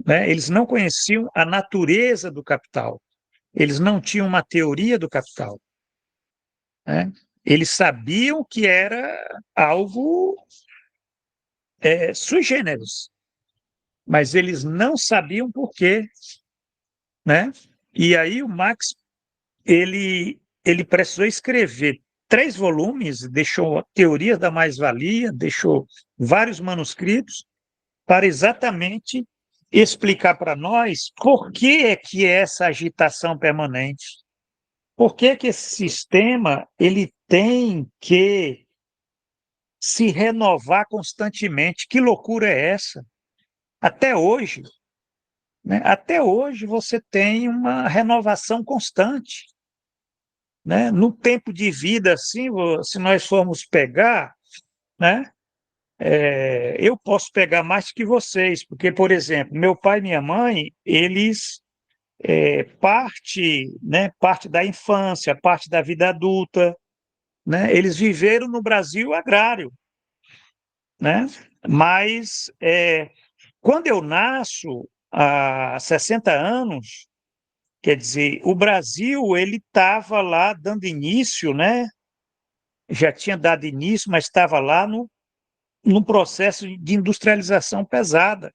né? Eles não conheciam a natureza do capital, eles não tinham uma teoria do capital, né? Eles sabiam que era algo sui generis, mas eles não sabiam por quê, né? E aí o Marx ele precisou escrever 3 volumes, deixou Teorias da Mais-Valia, deixou vários manuscritos para exatamente explicar para nós por que é que essa agitação permanente, por que que esse sistema ele tem que se renovar constantemente. Que loucura é essa? Até hoje, né? Até hoje você tem uma renovação constante, né? No tempo de vida, assim, se nós formos pegar, né? Eu posso pegar mais que vocês, porque, por exemplo, meu pai e minha mãe, eles parte da infância, parte da vida adulta, né? Eles viveram no Brasil agrário, né? Mas quando eu nasço há 60 anos, quer dizer, o Brasil ele estava lá dando início, né? Já tinha dado início, mas estava lá num processo de industrialização pesada,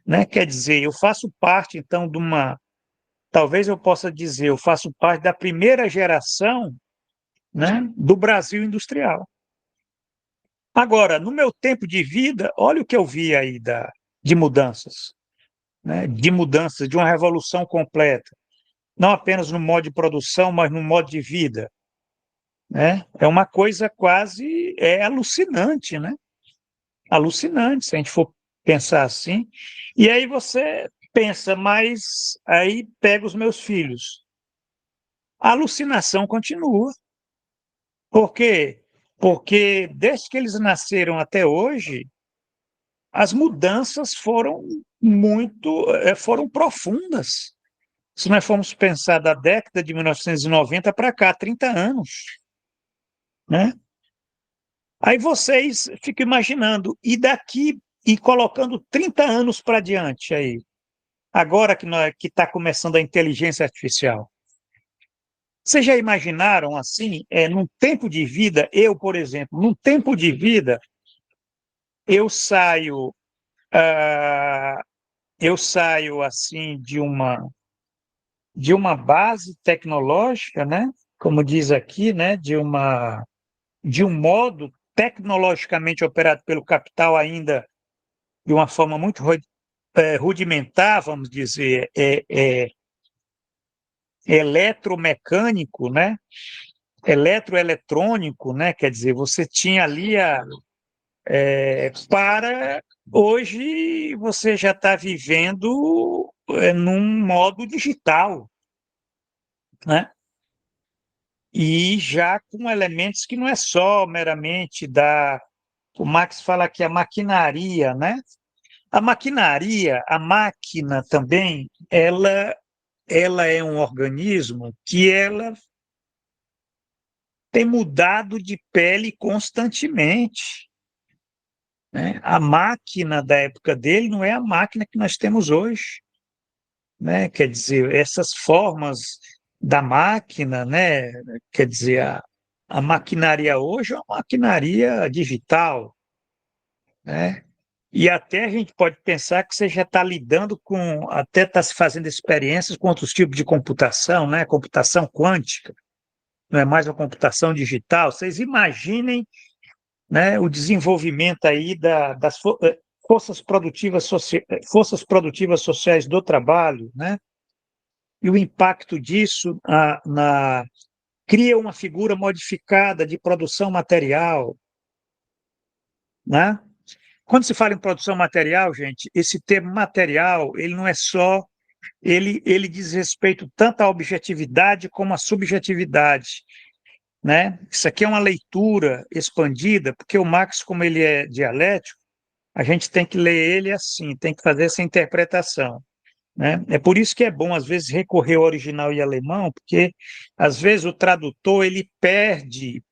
né? Quer dizer, eu faço parte, então, talvez eu possa dizer, eu faço parte da primeira geração, né, do Brasil industrial. Agora, no meu tempo de vida, olha o que eu vi aí de mudanças, né? De mudanças, de uma revolução completa, não apenas no modo de produção, mas no modo de vida, né? É uma coisa quase alucinante, né? Alucinante, se a gente for pensar assim. E aí você pensa, mas aí pega os meus filhos. A alucinação continua. Por quê? Porque desde que eles nasceram até hoje, as mudanças foram profundas. Se nós formos pensar da década de 1990 para cá, 30 anos, né? Aí vocês ficam imaginando, e colocando 30 anos para diante aí, agora que está começando a inteligência artificial. Vocês já imaginaram assim, num tempo de vida, por exemplo, num tempo de vida, eu saio, ah, eu saio assim de uma base tecnológica, né? Como diz aqui, né? De um modo tecnologicamente operado pelo capital ainda de uma forma muito rudimentar, vamos dizer, eletromecânico, né? Eletroeletrônico, né? Quer dizer, você tinha ali para hoje você já está vivendo num modo digital, né? E já com elementos que não é só meramente o Marx fala que a maquinaria, né? A maquinaria, a máquina também, ela é um organismo que ela tem mudado de pele constantemente, né? A máquina da época dele não é a máquina que nós temos hoje, né? Quer dizer, essas formas da máquina, né? Quer dizer, a maquinaria hoje é uma maquinaria digital, né? E até a gente pode pensar que você já está lidando com, até está se fazendo experiências com outros tipos de computação, né? Computação quântica, não é mais uma computação digital. Vocês imaginem, né, o desenvolvimento aí forças produtivas sociais do trabalho, né? E o impacto disso cria uma figura modificada de produção material, né? Quando se fala em produção material, gente, esse termo material, ele não é só, ele diz respeito tanto à objetividade como à subjetividade, né? Isso aqui é uma leitura expandida, porque o Marx, como ele é dialético, a gente tem que ler ele assim, tem que fazer essa interpretação, né? É por isso que é bom, às vezes, recorrer ao original em alemão, porque, às vezes, o tradutor ele perde,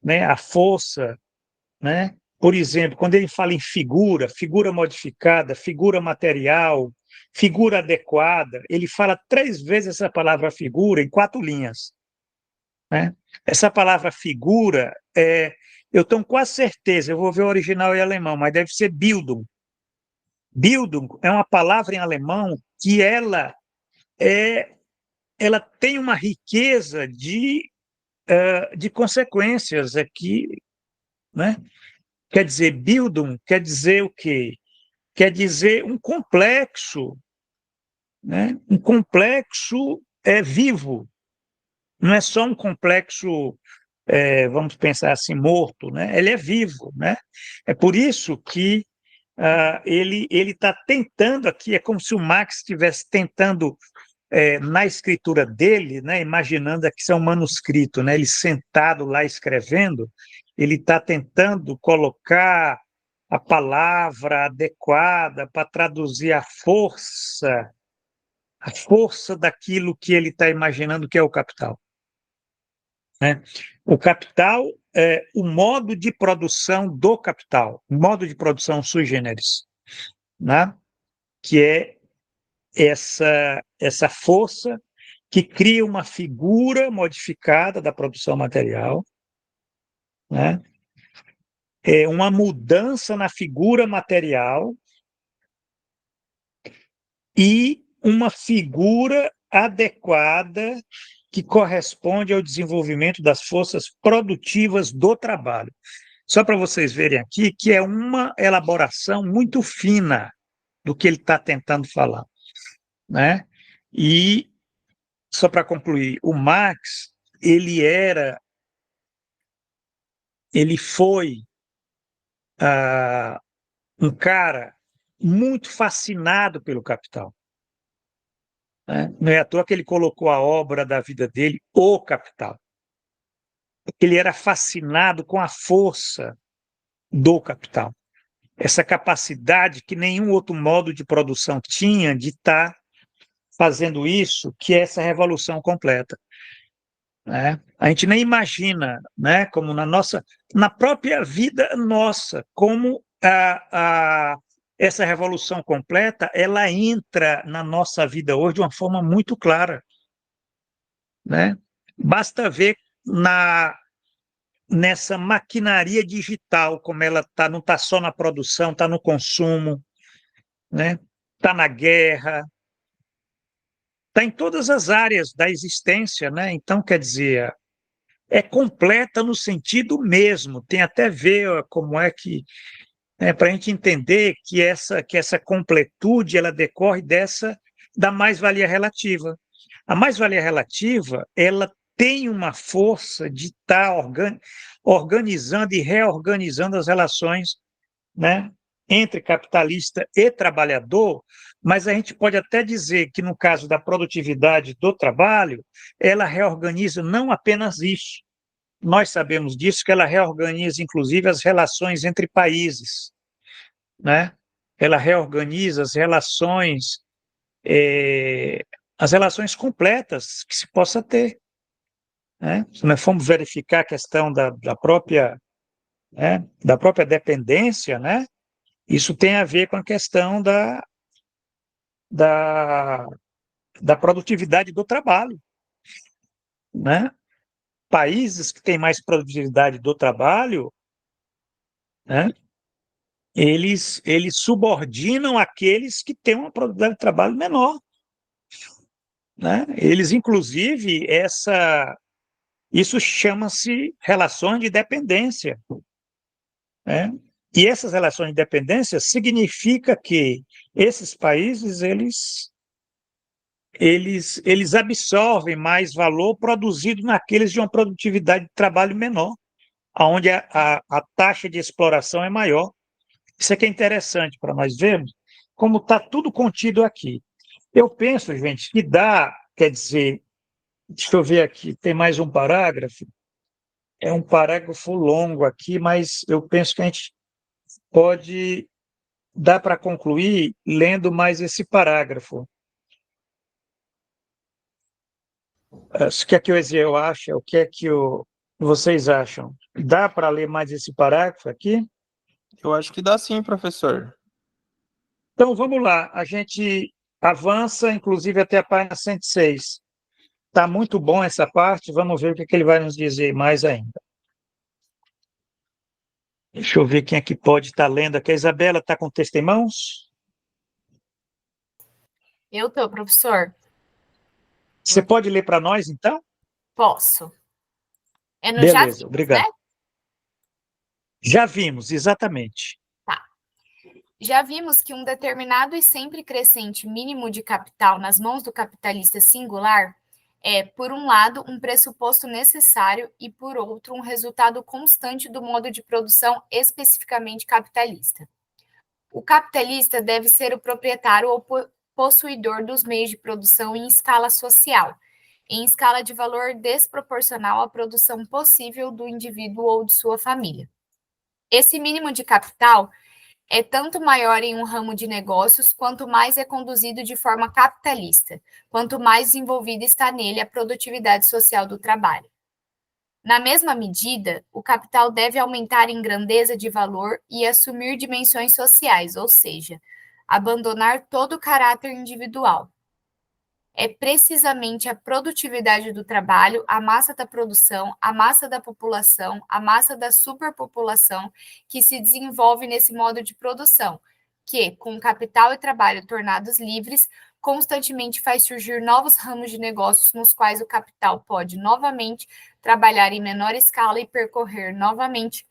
né, a força, né? Por exemplo, quando ele fala em figura modificada, figura material, figura adequada, ele fala 3 vezes essa palavra figura em 4 linhas, né? Essa palavra figura, eu tenho quase certeza, eu vou ver o original em alemão, mas deve ser Bildung. Bildung é uma palavra em alemão que é, ela tem uma riqueza de consequências aqui, né? Quer dizer, Bildung quer dizer o quê? Quer dizer um complexo, né? Um complexo vivo, não é só um complexo, vamos pensar assim, morto, né? Ele é vivo, né? É por isso que ele está tentando aqui, é como se o Marx estivesse tentando, na escritura dele, né, imaginando aqui ser um manuscrito, né, ele sentado lá escrevendo, ele está tentando colocar a palavra adequada para traduzir a força daquilo que ele está imaginando que é o capital, né? O capital é o modo de produção do capital, o modo de produção sui generis, né? Que é essa força que cria uma figura modificada da produção material, né? É uma mudança na figura material e uma figura adequada que corresponde ao desenvolvimento das forças produtivas do trabalho. Só para vocês verem aqui que é uma elaboração muito fina do que ele está tentando falar, né? E só para concluir, o Marx, ele foi um cara muito fascinado pelo Capital, né? Não é à toa que ele colocou a obra da vida dele, O Capital. Ele era fascinado com a força do capital, essa capacidade que nenhum outro modo de produção tinha de estar fazendo isso, que é essa revolução completa, né? A gente nem imagina, né, como na própria vida nossa, como essa revolução completa, ela entra na nossa vida hoje de uma forma muito clara, né? Basta ver nessa maquinaria digital, como ela não está só na produção, está no consumo, né? Está na guerra, está em todas as áreas da existência, né? Então, quer dizer, é completa no sentido mesmo, tem até a ver como é que, para a gente entender que essa completude ela decorre da mais-valia relativa. A mais-valia relativa, ela tem uma força de estar organizando e reorganizando as relações, né, entre capitalista e trabalhador, mas a gente pode até dizer que, no caso da produtividade do trabalho, ela reorganiza não apenas isso. Nós sabemos disso, que ela reorganiza, inclusive, as relações entre países, né? Ela reorganiza as relações completas que se possa ter, né? Se nós formos verificar a questão da própria dependência, né? Isso tem a ver com a questão da, da produtividade do trabalho, né? Países que têm mais produtividade do trabalho, né? Eles subordinam aqueles que têm uma produtividade de trabalho menor, né? Eles, inclusive, isso chama-se relações de dependência, né? E essas relações de dependência significa que esses países eles absorvem mais valor produzido naqueles de uma produtividade de trabalho menor, onde a taxa de exploração é maior. Isso aqui é interessante para nós vermos como está tudo contido aqui. Eu penso, gente, que dá, quer dizer, deixa eu ver aqui, tem mais um parágrafo, é um parágrafo longo aqui, mas eu penso que a gente pode dar para concluir lendo mais esse parágrafo. O que é que eu acho? O que é que vocês acham? Dá para ler mais esse parágrafo aqui? Eu acho que dá sim, professor. Então, vamos lá. A gente avança, inclusive, até a página 106. Está muito bom essa parte, vamos ver o que, ele vai nos dizer mais ainda. Deixa eu ver quem é que pode estar lendo aqui. A Isabela está com o texto em mãos? Eu estou, professor. Você pode ler para nós, então? Posso. É no Beleza, Já Vimos, obrigado. né? Já vimos, exatamente. Tá. Já vimos que um determinado e sempre crescente mínimo de capital nas mãos do capitalista singular é, por um lado, um pressuposto necessário e, por outro, um resultado constante do modo de produção especificamente capitalista. O capitalista deve ser o proprietário ou possuidor dos meios de produção em escala social, em escala de valor desproporcional à produção possível do indivíduo ou de sua família. Esse mínimo de capital é tanto maior em um ramo de negócios, quanto mais é conduzido de forma capitalista, quanto mais desenvolvida está nele a produtividade social do trabalho. Na mesma medida, o capital deve aumentar em grandeza de valor e assumir dimensões sociais, ou seja, abandonar todo o caráter individual. É precisamente a produtividade do trabalho, a massa da produção, a massa da população, a massa da superpopulação que se desenvolve nesse modo de produção, que, com capital e trabalho tornados livres, constantemente faz surgir novos ramos de negócios nos quais o capital pode novamente trabalhar em menor escala e percorrer novamente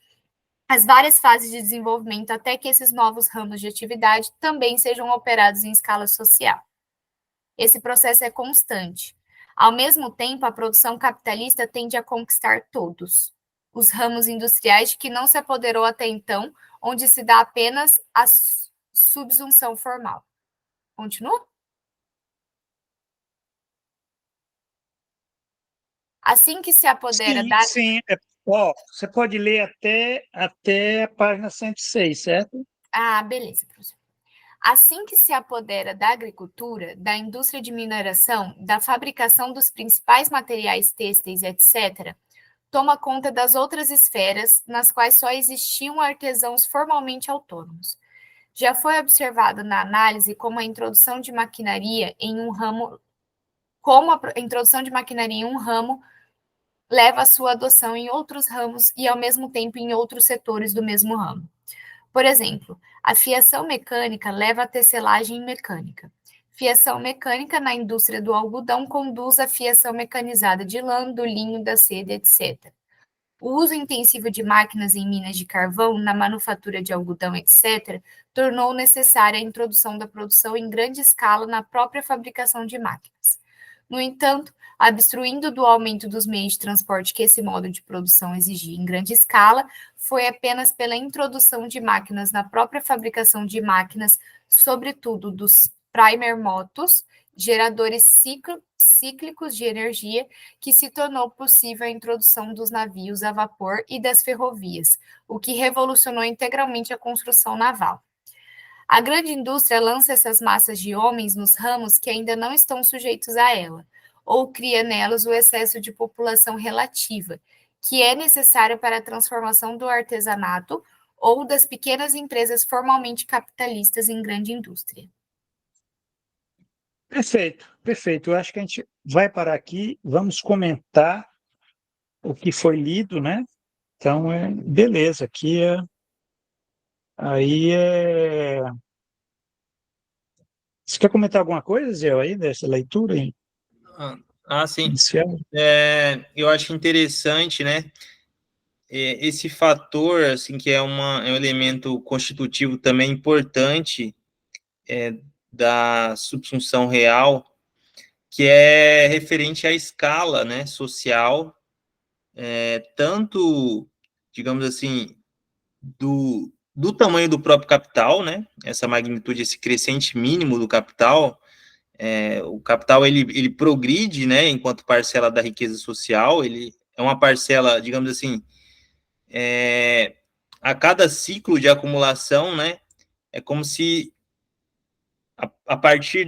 as várias fases de desenvolvimento até que esses novos ramos de atividade também sejam operados em escala social. Esse processo é constante. Ao mesmo tempo, a produção capitalista tende a conquistar todos os ramos industriais de que não se apoderou até então, onde se dá apenas a subsunção formal. Continua? Assim que se apodera Sim, da... sim. Você pode ler até a página 106, certo? Ah, beleza, professor. Assim que se apodera da agricultura, da indústria de mineração, da fabricação dos principais materiais têxteis, etc., toma conta das outras esferas nas quais só existiam artesãos formalmente autônomos. Já foi observado na análise como a introdução de maquinaria em um ramo, como a introdução de maquinaria em um ramo leva à sua adoção em outros ramos e, ao mesmo tempo, em outros setores do mesmo ramo. Por exemplo, a fiação mecânica leva à tecelagem mecânica. Fiação mecânica na indústria do algodão conduz à fiação mecanizada de lã, do linho, da seda, etc. O uso intensivo de máquinas em minas de carvão, na manufatura de algodão, etc., tornou necessária a introdução da produção em grande escala na própria fabricação de máquinas. No entanto, abstruindo do aumento dos meios de transporte que esse modo de produção exigia em grande escala, foi apenas pela introdução de máquinas na própria fabricação de máquinas, sobretudo dos primer motos, geradores cíclicos de energia, que se tornou possível a introdução dos navios a vapor e das ferrovias, o que revolucionou integralmente a construção naval. A grande indústria lança essas massas de homens nos ramos que ainda não estão sujeitos a ela, ou cria nelas o excesso de população relativa, que é necessária para a transformação do artesanato ou das pequenas empresas formalmente capitalistas em grande indústria. Perfeito, perfeito. Eu acho que a gente vai parar aqui, vamos comentar o que foi lido, né? Então, beleza, aqui aí é... Você quer comentar alguma coisa, Zé, aí, dessa leitura Sim. inicial? Eu acho interessante, né? Esse fator, assim, que é um elemento constitutivo também importante da subsunção real, que é referente à escala, né, social, tanto, digamos assim, do tamanho do próprio capital, né, essa magnitude, esse crescente mínimo do capital. O capital, ele progride, né, enquanto parcela da riqueza social, ele é uma parcela, digamos assim, a cada ciclo de acumulação, né, é como se, a partir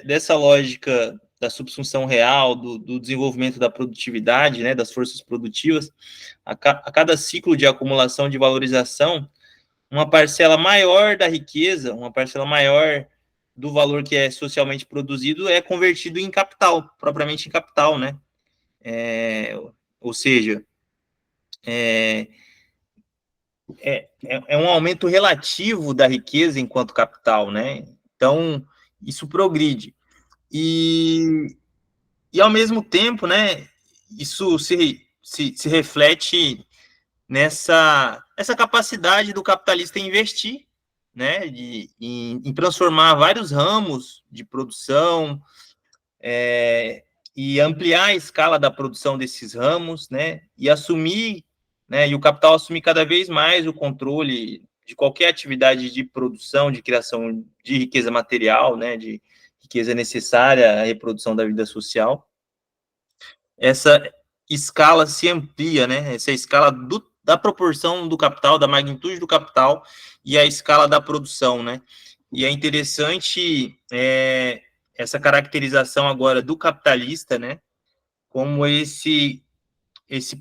dessa lógica da subsunção real, do desenvolvimento da produtividade, né, das forças produtivas, a cada ciclo de acumulação, de valorização, uma parcela maior da riqueza, uma parcela maior do valor que é socialmente produzido é convertido em capital, propriamente em capital, né? Ou seja, é um aumento relativo da riqueza enquanto capital, né? Então, isso progride. E ao mesmo tempo, né, isso se reflete essa capacidade do capitalista investir, né, em transformar vários ramos de produção, e ampliar a escala da produção desses ramos, né, e assumir, né, e o capital assumir cada vez mais o controle de qualquer atividade de produção, de criação de riqueza material, né, de riqueza necessária à reprodução da vida social. Essa escala se amplia, né, essa escala da proporção do capital, da magnitude do capital e a escala da produção, né, e é interessante essa caracterização agora do capitalista, né, como esse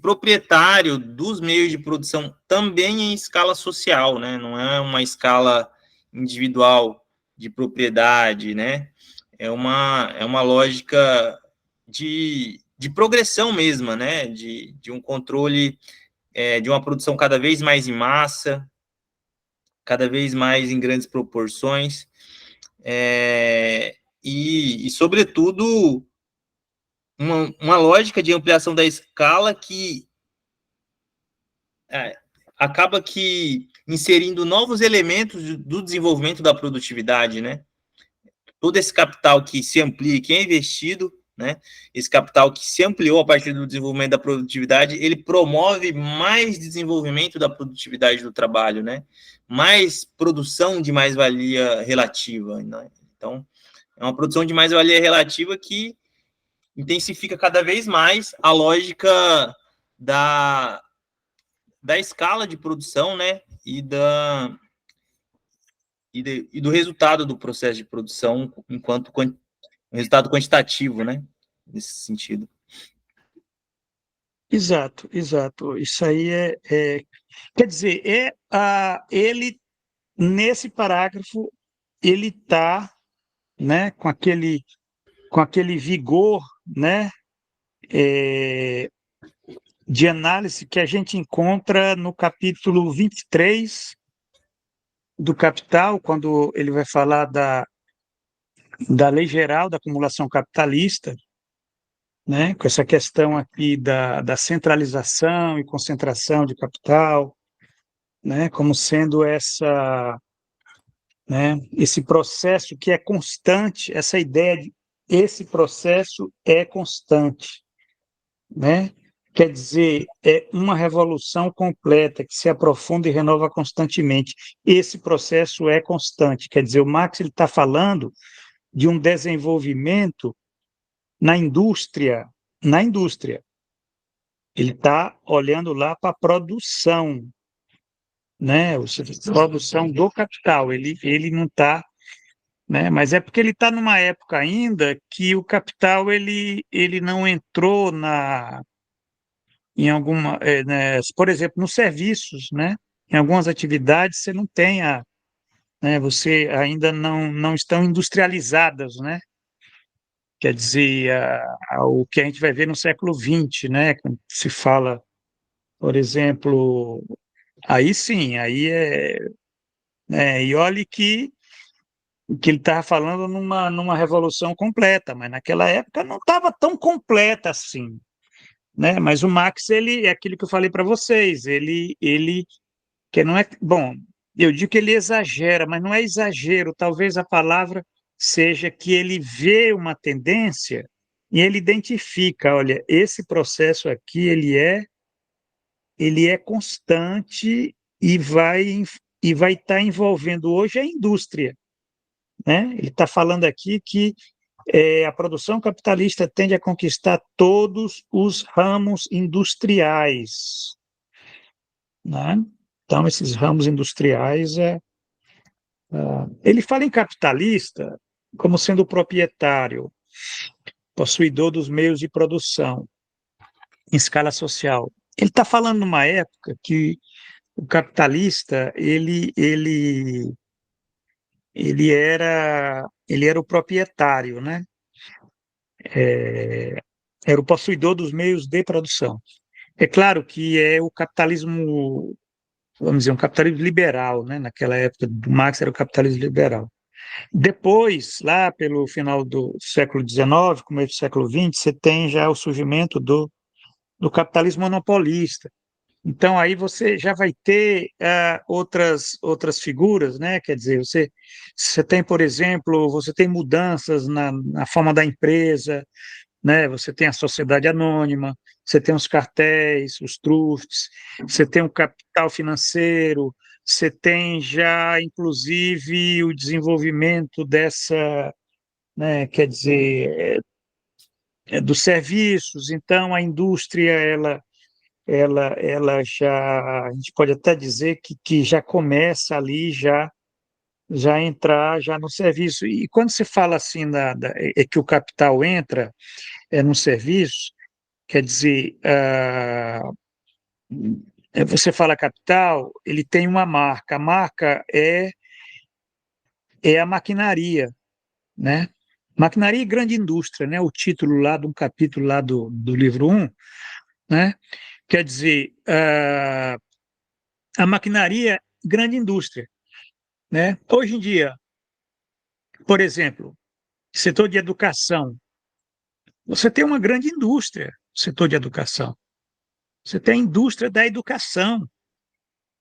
proprietário dos meios de produção também em escala social, né, não é uma escala individual de propriedade, né, é uma lógica de progressão mesma, né, de um controle, de uma produção cada vez mais em massa, cada vez mais em grandes proporções, e sobretudo, uma lógica de ampliação da escala que acaba que inserindo novos elementos do desenvolvimento da produtividade, né? Todo esse capital que se amplia, que é investido, né? Esse capital que se ampliou a partir do desenvolvimento da produtividade, ele promove mais desenvolvimento da produtividade do trabalho, né? Mais produção de mais-valia relativa, né? Então, é uma produção de mais-valia relativa que intensifica cada vez mais a lógica da escala de produção, né? E do resultado do processo de produção enquanto resultado quantitativo, né? Nesse sentido. Exato, exato. Isso aí quer dizer, ele, nesse parágrafo, ele está, né, com aquele vigor, né, de análise que a gente encontra no capítulo 23 do Capital, quando ele vai falar da Lei Geral da Acumulação Capitalista, né, com essa questão aqui da centralização e concentração de capital, né, como sendo esse processo que é constante, essa ideia esse processo é constante, né? Quer dizer, é uma revolução completa que se aprofunda e renova constantemente. Esse processo é constante. Quer dizer, o Marx está falando de um desenvolvimento na indústria. Na indústria. Ele está olhando lá para a produção, né? A produção do capital. Ele não está, né? Mas é porque ele está numa época ainda que o capital ele não entrou em alguma, né, por exemplo, nos serviços, né? Em algumas atividades você não tem né? Você ainda não estão industrializadas, né? Quer dizer, o que a gente vai ver no século XX, né? Quando se fala, por exemplo, aí sim, aí né, e olhe que ele estava falando numa revolução completa, mas naquela época não estava tão completa assim, né? Mas o Marx, ele é aquilo que eu falei para vocês, ele que não é bom, eu digo que ele exagera, mas não é exagero, talvez a palavra seja que ele vê uma tendência e ele identifica, olha, esse processo aqui ele é constante e vai estar envolvendo hoje a indústria, né? Ele está falando aqui que a produção capitalista tende a conquistar todos os ramos industriais, né? Então, esses ramos industriais ele fala em capitalista como sendo o proprietário, possuidor dos meios de produção em escala social. Ele está falando numa época que o capitalista ele era o proprietário, né? Era o possuidor dos meios de produção. É claro que é o capitalismo, vamos dizer, um capitalismo liberal, né? Naquela época do Marx era o capitalismo liberal. Depois, lá pelo final do século XIX, começo do século XX, você tem já o surgimento do capitalismo monopolista. Então, aí você já vai ter outras figuras, né? Quer dizer, você tem, por exemplo, você tem mudanças na forma da empresa, né? Você tem a sociedade anônima, você tem os cartéis, os trusts, você tem o capital financeiro, você tem já, inclusive, o desenvolvimento dessa, né? Quer dizer, dos serviços. Então, a indústria, ela já, a gente pode até dizer que já começa ali, já entrar já no serviço. E quando se fala assim, que o capital entra no serviço, quer dizer, você fala capital, ele tem uma marca. A marca é a maquinaria, né? Maquinaria e grande indústria, né? O título lá de um capítulo lá do livro 1, né? Quer dizer, a maquinaria, grande indústria, né? Hoje em dia, por exemplo, setor de educação, você tem uma grande indústria, setor de educação. Você tem a indústria da educação,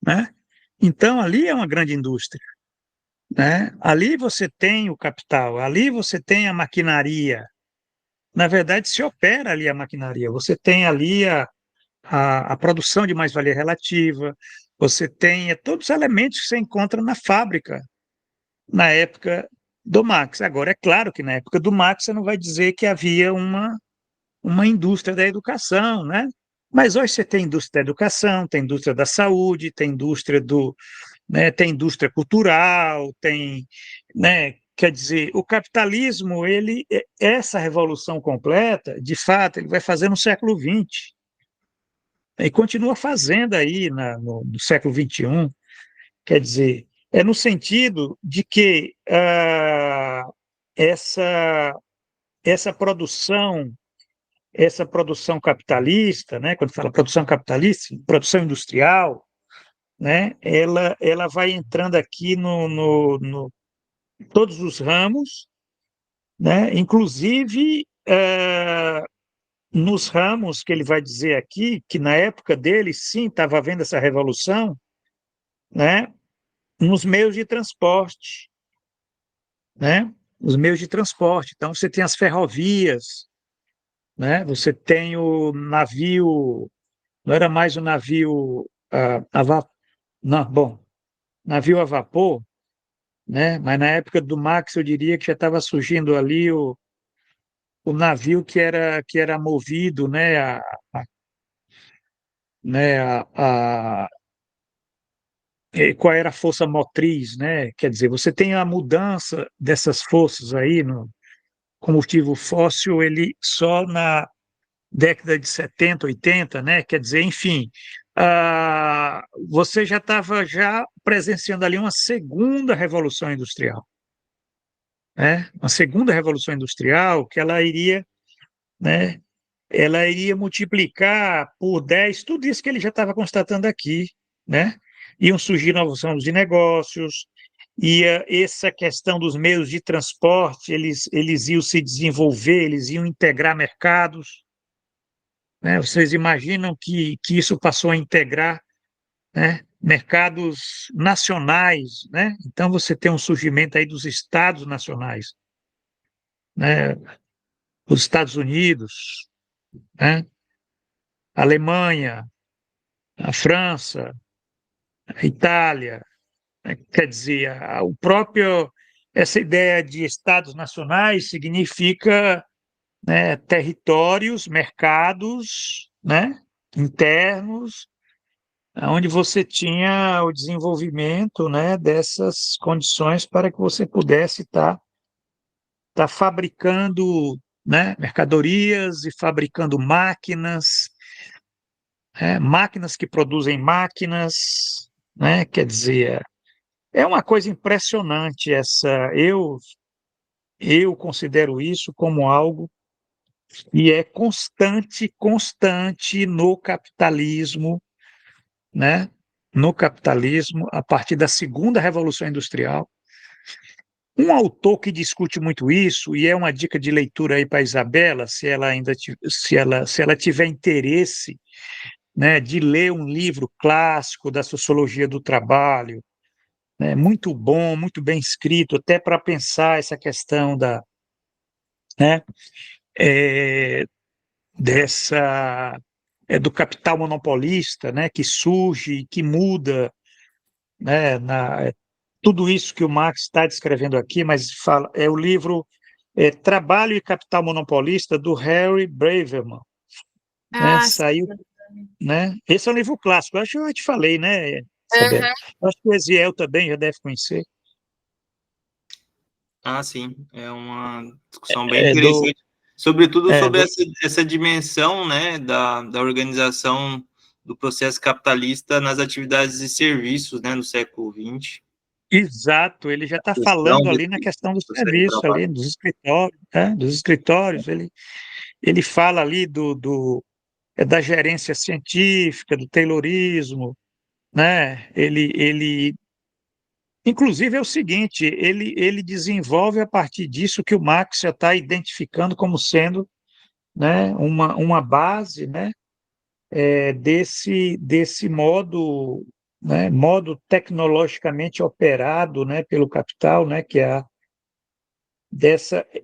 né? Então, ali é uma grande indústria, né? Ali você tem o capital, ali você tem a maquinaria. Na verdade, se opera ali a maquinaria. Você tem ali a produção de mais-valia relativa, você tem todos os elementos que você encontra na fábrica, na época do Marx. Agora, é claro que na época do Marx você não vai dizer que havia uma indústria da educação, né? Mas hoje você tem indústria da educação, tem indústria da saúde, tem indústria né, tem indústria cultural, tem, né, quer dizer, o capitalismo, essa revolução completa, de fato, ele vai fazer no século XX e continua fazendo aí no século XXI, quer dizer, é no sentido de que essa essa produção essa produção capitalista, né, quando fala produção capitalista, produção industrial, né, ela vai entrando aqui no todos os ramos, né, inclusive nos ramos que ele vai dizer aqui, que na época dele, sim, estava havendo essa revolução, né, nos meios de transporte, né? os meios de transporte. Então, você tem as ferrovias, né? Você tem o navio, não era mais o navio não, bom, navio a vapor, né? Mas na época do Max, eu diria que já estava surgindo ali o navio que era movido, né? Né, qual era a força motriz, né? Quer dizer, você tem a mudança dessas forças aí no combustível fóssil, ele só na década de 70, 80, né? Quer dizer, enfim, você já estava já presenciando ali uma segunda revolução industrial, né? Uma segunda revolução industrial que ela iria, né? Ela iria multiplicar por 10 tudo isso que ele já estava constatando aqui, né? Iam surgir novos ramos de negócios, ia essa questão dos meios de transporte, eles iam se desenvolver, eles iam integrar mercados, né? Vocês imaginam que isso passou a integrar, né, mercados nacionais, né? Então você tem um surgimento aí dos estados nacionais, né? Os Estados Unidos, né? A Alemanha, a França, a Itália, né? Quer dizer, o próprio essa ideia de estados nacionais significa, né, territórios, mercados, né, internos, onde você tinha o desenvolvimento, né, dessas condições para que você pudesse tá fabricando, né, mercadorias e fabricando máquinas, máquinas que produzem máquinas, né, quer dizer, é uma coisa impressionante essa. Eu considero isso como algo que é constante, constante no capitalismo, né? No capitalismo, a partir da segunda revolução industrial. Um autor que discute muito isso, e é uma dica de leitura aí para a Isabela, se ela tiver interesse, né, de ler um livro clássico da sociologia do trabalho, né, muito bom, muito bem escrito, até para pensar essa questão né, é, do capital monopolista, né, que surge, que muda, né, tudo isso que o Marx está descrevendo aqui, mas é o livro Trabalho e Capital Monopolista, do Harry Braverman, né, Ah, sim. saiu, né, esse é um livro clássico, eu acho que eu te falei, né, Isabel? Aham. Acho que o Eziel também já deve conhecer. Ah, sim, é uma discussão bem É do, interessante, sobretudo é, sobre do, essa dimensão, né, da organização do processo capitalista nas atividades e serviços, né, no século XX, exato, ele já a está questão falando ali na desse questão do processo de serviço, trabalho. ali dos escritórios, né, dos escritórios, ele fala ali da gerência científica, do Taylorismo, né? Inclusive é o seguinte, ele desenvolve a partir disso que o Marx já está identificando como sendo, né, uma base, né, desse modo, né, modo tecnologicamente operado, né, pelo capital, né, que é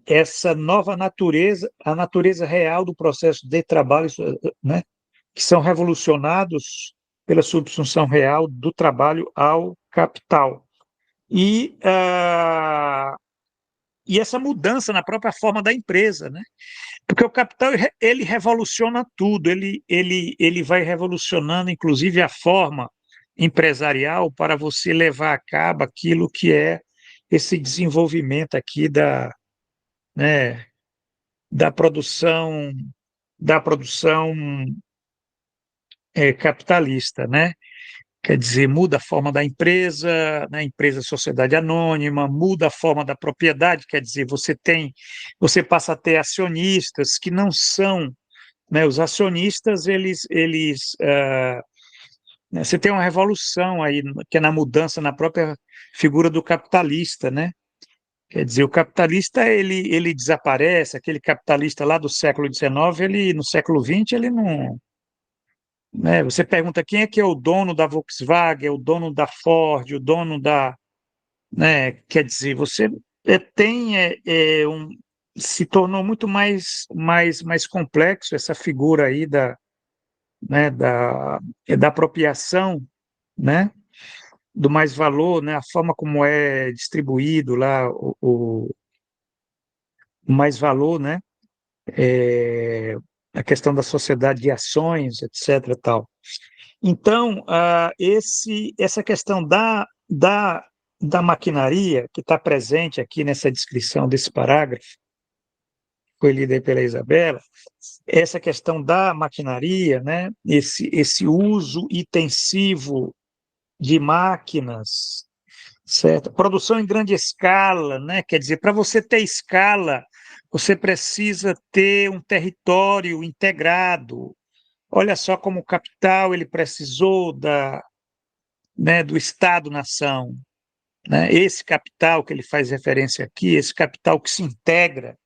essa nova natureza, a natureza real do processo de trabalho, né, que são revolucionados pela subsunção real do trabalho ao capital. E essa mudança na própria forma da empresa, né? Porque o capital ele revoluciona tudo, ele vai revolucionando, inclusive, a forma empresarial para você levar a cabo aquilo que é esse desenvolvimento aqui né, da produção, da produção capitalista, né? Quer dizer, muda a forma da empresa, né, empresa sociedade anônima, muda a forma da propriedade, quer dizer, você passa a ter acionistas que não são, né, os acionistas, né, você tem uma revolução aí, que é na mudança na própria figura do capitalista, né? Quer dizer, o capitalista, ele desaparece, aquele capitalista lá do século XIX, no século XX, ele não, né? Você pergunta quem é que é o dono da Volkswagen, o dono da Ford, o dono né? Quer dizer, Se tornou muito mais complexo essa figura aí né, da apropriação, né, do mais-valor, né, a forma como é distribuído lá o mais-valor, né, a questão da sociedade de ações, etc. Tal. Então, essa questão da maquinaria, que está presente aqui nessa descrição desse parágrafo, foi lida aí pela Isabela, essa questão da maquinaria, né, esse uso intensivo de máquinas, certo? Produção em grande escala, né? Quer dizer, para você ter escala, você precisa ter um território integrado. Olha só como o capital ele precisou né, do Estado-nação, né? Esse capital que ele faz referência aqui, esse capital que se integra,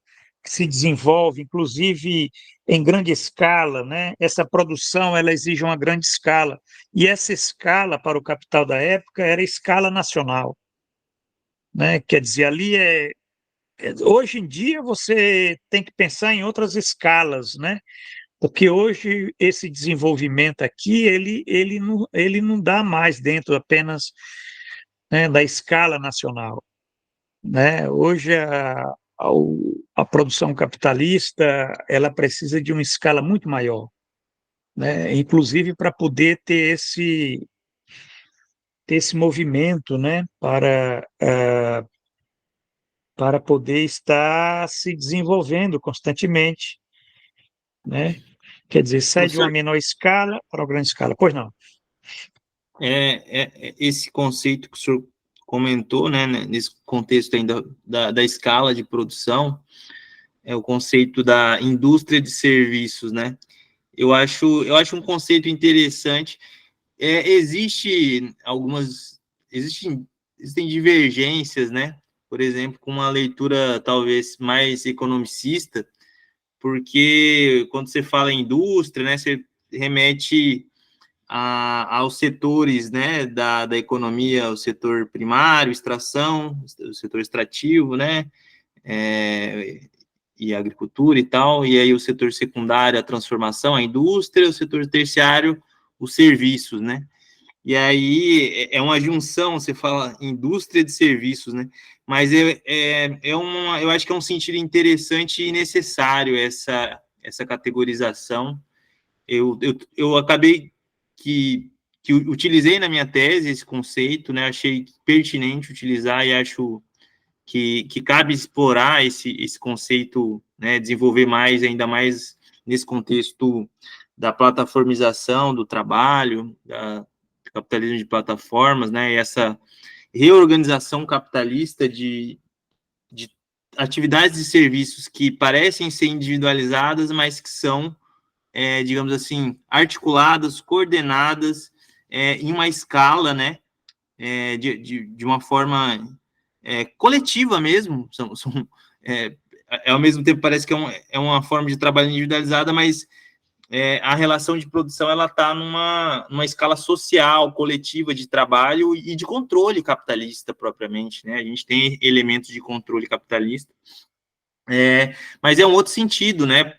que se desenvolve, inclusive em grande escala, né? Essa produção ela exige uma grande escala, e essa escala para o capital da época era escala nacional, né? Quer dizer, hoje em dia você tem que pensar em outras escalas, né? Porque hoje esse desenvolvimento aqui ele não dá mais dentro apenas, né, da escala nacional, né? Hoje a produção capitalista ela precisa de uma escala muito maior, né? Inclusive para poder ter esse movimento, né? Para poder estar se desenvolvendo constantemente, né? Quer dizer, sai de uma Professor, menor escala para uma grande escala. Pois não. esse conceito que o senhor comentou, né, nesse contexto ainda da escala de produção, é o conceito da indústria de serviços, né? Eu acho um conceito interessante. Existem divergências, né? Por exemplo, com uma leitura talvez mais economicista, porque quando você fala em indústria, né, você remete aos setores, né, da economia, o setor primário, extração, o setor extrativo, né, e agricultura e tal, e aí o setor secundário, a transformação, a indústria, o setor terciário, os serviços, né? E aí é uma junção, você fala indústria de serviços, né? Mas eu acho que é um sentido interessante e necessário essa categorização. Eu acabei que utilizei na minha tese esse conceito, né? Achei pertinente utilizar e acho que cabe explorar esse conceito, né? Desenvolver mais, ainda mais nesse contexto da plataformização do trabalho, do capitalismo de plataformas, né? E essa reorganização capitalista de atividades e serviços que parecem ser individualizadas, mas que são, digamos assim, articuladas, coordenadas em uma escala, né? De uma forma coletiva mesmo. Ao mesmo tempo parece que é uma forma de trabalho individualizada, mas a relação de produção ela está numa escala social, coletiva de trabalho e de controle capitalista propriamente, né? A gente tem elementos de controle capitalista, mas é um outro sentido, né?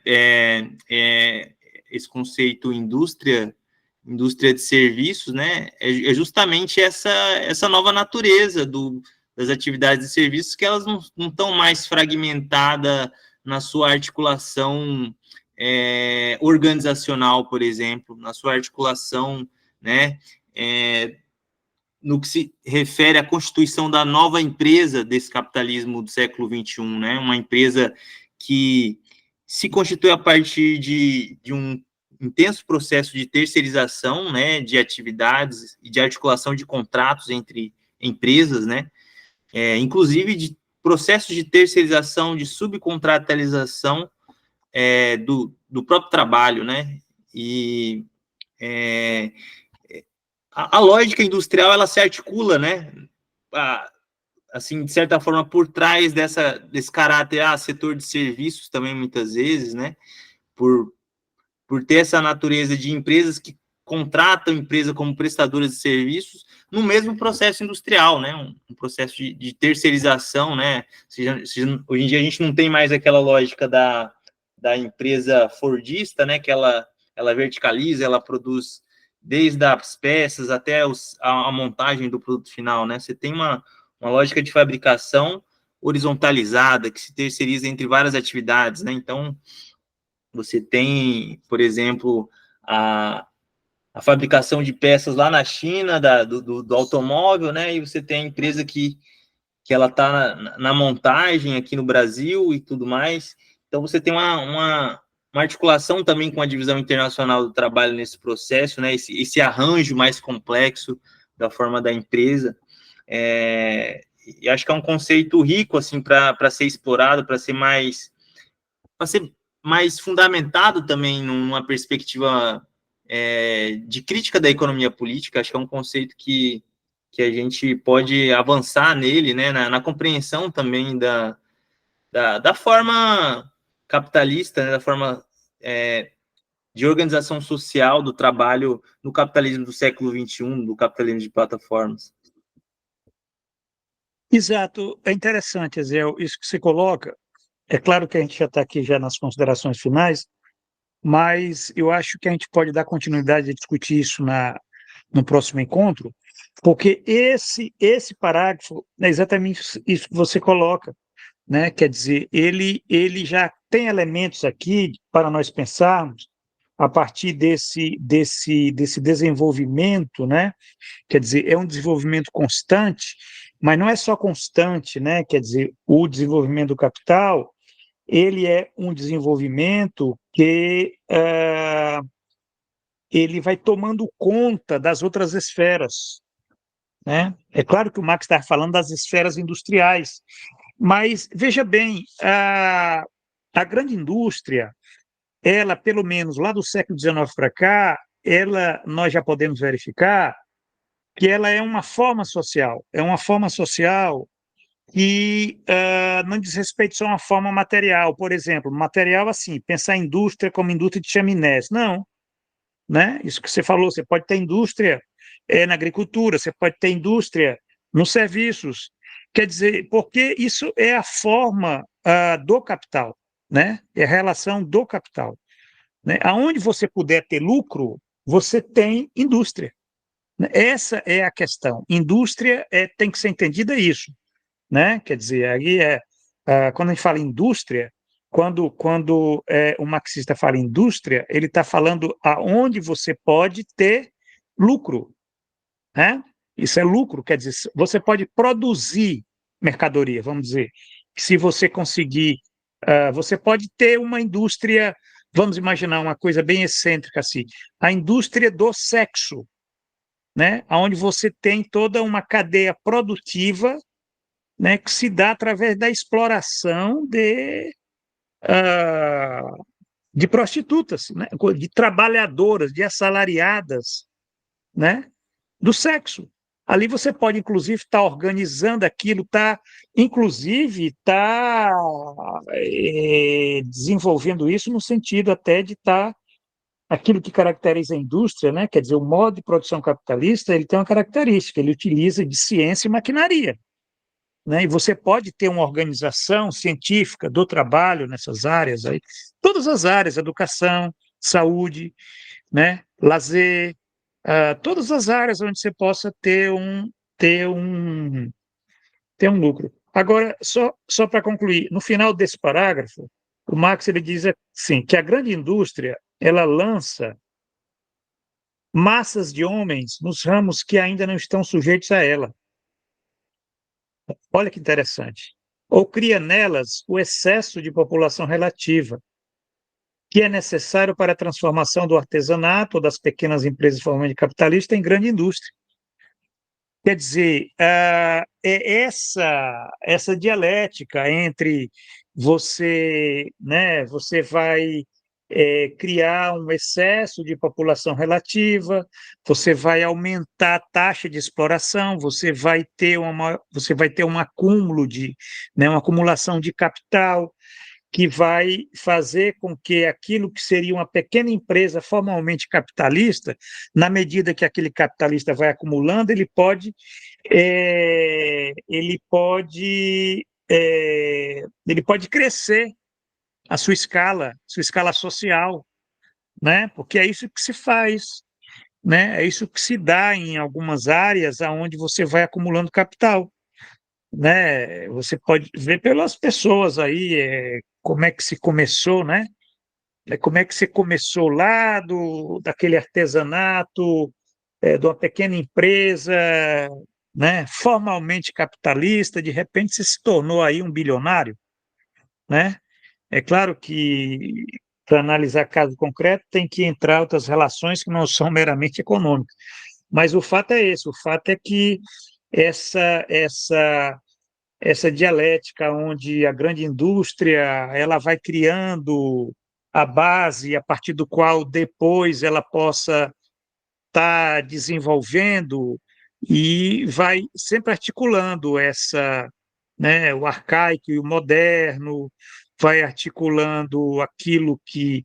Esse conceito indústria de serviços, né? É justamente essa nova natureza das atividades de serviços, que elas não estão mais fragmentadas na sua articulação organizacional, por exemplo, na sua articulação, né, no que se refere à constituição da nova empresa desse capitalismo do século XXI, né, uma empresa que se constitui a partir de um intenso processo de terceirização, né, de atividades e de articulação de contratos entre empresas, né, inclusive de processos de terceirização, de subcontratalização do próprio trabalho, né? E a lógica industrial ela se articula, né? Assim, de certa forma, por trás desse caráter, setor de serviços também muitas vezes, né? Por ter essa natureza de empresas que contratam a empresa como prestadora de serviços no mesmo processo industrial, né? Um processo de terceirização, né? Hoje em dia a gente não tem mais aquela lógica da empresa fordista, né? Que ela verticaliza, ela produz desde as peças até a montagem do produto final, né? Você tem uma lógica de fabricação horizontalizada, que se terceiriza entre várias atividades, né? Então, você tem, por exemplo, a fabricação de peças lá na China, do automóvel, né? E você tem a empresa que ela está na montagem aqui no Brasil e tudo mais. Então, você tem uma articulação também com a divisão internacional do trabalho nesse processo, né? Esse arranjo mais complexo da forma da empresa. E acho que é um conceito rico, assim, para ser explorado, para ser mais fundamentado também numa perspectiva de crítica da economia política. Acho que é um conceito que a gente pode avançar nele, né, na compreensão também da forma capitalista, né, da forma de organização social do trabalho no capitalismo do século XXI, do capitalismo de plataformas. Exato, é interessante, Ezel, isso que você coloca. É claro que a gente já está aqui já nas considerações finais, mas eu acho que a gente pode dar continuidade a discutir isso no próximo encontro, porque esse parágrafo é exatamente isso que você coloca, né? Quer dizer, ele já tem elementos aqui para nós pensarmos a partir desse desenvolvimento, né? Quer dizer, é um desenvolvimento constante, mas não é só constante, né? Quer dizer, o desenvolvimento do capital, ele é um desenvolvimento que ele vai tomando conta das outras esferas, né? É claro que o Marx está falando das esferas industriais, mas veja bem, a grande indústria, ela, pelo menos lá do século XIX para cá, nós já podemos verificar que ela é uma forma social, que não diz respeito só a uma forma material. Por exemplo, material assim, pensar a indústria como indústria de chaminés. Não, né? Isso que você falou, você pode ter indústria na agricultura, você pode ter indústria nos serviços. Quer dizer, porque isso é a forma do capital, né? É a relação do capital, né? Aonde você puder ter lucro, você tem indústria. Essa é a questão. Indústria tem que ser entendida isso, né? Quer dizer, aí quando a gente fala indústria, quando o marxista fala indústria, ele está falando aonde você pode ter lucro, né? Isso é lucro, quer dizer, você pode produzir mercadoria, vamos dizer. Se você conseguir, você pode ter uma indústria, vamos imaginar uma coisa bem excêntrica assim, a indústria do sexo, né? Onde você tem toda uma cadeia produtiva, né, que se dá através da exploração de prostitutas, né, de trabalhadoras, de assalariadas, né, do sexo. Ali você pode, inclusive, estar organizando aquilo, inclusive, desenvolvendo isso no sentido até de estar aquilo que caracteriza a indústria, né? Quer dizer, o modo de produção capitalista, ele tem uma característica, ele utiliza de ciência e maquinaria, né? E você pode ter uma organização científica do trabalho nessas áreas aí, todas as áreas, educação, saúde, né? Lazer, todas as áreas onde você possa ter um lucro. Agora, só para concluir, no final desse parágrafo, o Marx ele diz assim, que a grande indústria ela lança massas de homens nos ramos que ainda não estão sujeitos a ela. Olha que interessante. Ou cria nelas o excesso de população relativa, que é necessário para a transformação do artesanato ou das pequenas empresas formalmente capitalistas em grande indústria. Quer dizer, é essa dialética entre você vai criar um excesso de população relativa, você vai aumentar a taxa de exploração, você vai ter um acúmulo uma acumulação de capital, que vai fazer com que aquilo que seria uma pequena empresa formalmente capitalista, na medida que aquele capitalista vai acumulando, ele pode crescer a sua escala social, né? Porque é isso que se faz, né? É isso que se dá em algumas áreas aonde você vai acumulando capital, né? Você pode ver pelas pessoas aí como é que se começou, né? Como é que se começou lá daquele artesanato, de uma pequena empresa, né? Formalmente capitalista, de repente você se tornou aí um bilionário, né? É claro que para analisar caso concreto tem que entrar outras relações que não são meramente econômicas, mas o fato é esse, o fato é que essa essa essa dialética onde a grande indústria ela vai criando a base a partir do qual depois ela possa estar desenvolvendo e vai sempre articulando né, o arcaico e o moderno, vai articulando aquilo que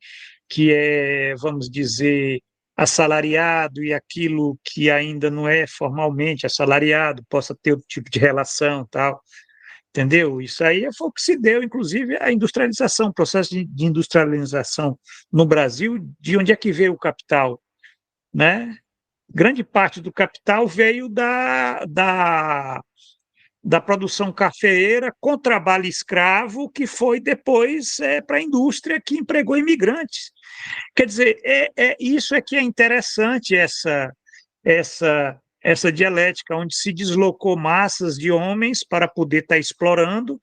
é, vamos dizer, assalariado e aquilo que ainda não é formalmente assalariado, possa ter outro tipo de relação, tal. Entendeu? Isso aí foi o que se deu, inclusive, a industrialização, o processo de industrialização no Brasil, de onde é que veio o capital, né? Grande parte do capital veio da produção cafeeira com trabalho escravo, que foi depois para a indústria que empregou imigrantes. Quer dizer, isso é que é interessante, essa dialética, onde se deslocou massas de homens para poder estar explorando,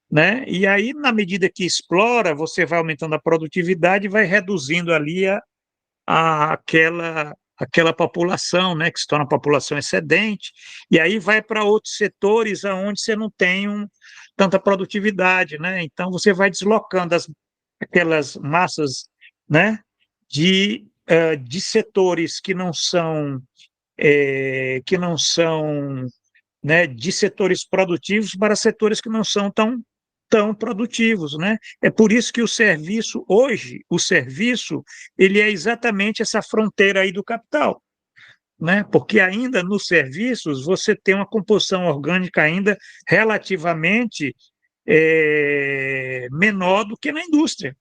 né? E aí, na medida que explora, você vai aumentando a produtividade e vai reduzindo ali aquela população, né, que se torna população excedente, e aí vai para outros setores aonde você não tem tanta produtividade, né? Então você vai deslocando aquelas massas, né, de setores que não são, né, de setores produtivos para setores que não são tão produtivos, né? É por isso que o serviço, ele é exatamente essa fronteira aí do capital, né? Porque ainda nos serviços você tem uma composição orgânica ainda relativamente menor do que na indústria,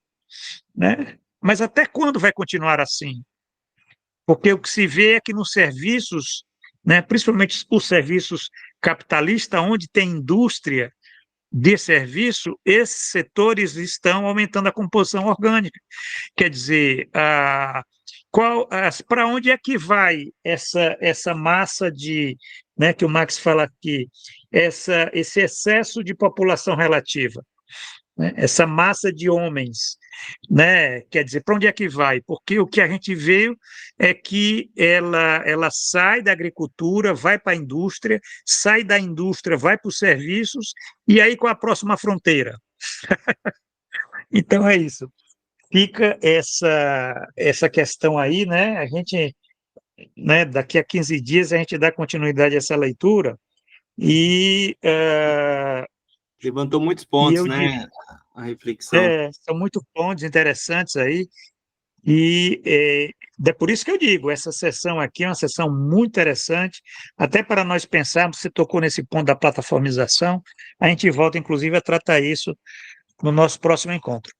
né? Mas até quando vai continuar assim? Porque o que se vê é que nos serviços, né, principalmente os serviços capitalistas, onde tem indústria de serviço, esses setores estão aumentando a composição orgânica. Quer dizer, para onde é que vai essa massa né, que o Marx fala aqui, esse excesso de população relativa, né, essa massa de homens, né? Quer dizer, para onde é que vai? Porque o que a gente vê é que ela sai da agricultura, vai para a indústria, sai da indústria, vai para os serviços, e aí com a próxima fronteira. Então é isso. Fica essa questão aí, né? A gente, né, daqui a 15 dias, a gente dá continuidade a essa leitura e levantou muitos pontos, né? A reflexão. São muito pontos interessantes aí, e é por isso que eu digo, essa sessão aqui é uma sessão muito interessante, até para nós pensarmos, você tocou nesse ponto da plataformização, a gente volta, inclusive, a tratar isso no nosso próximo encontro.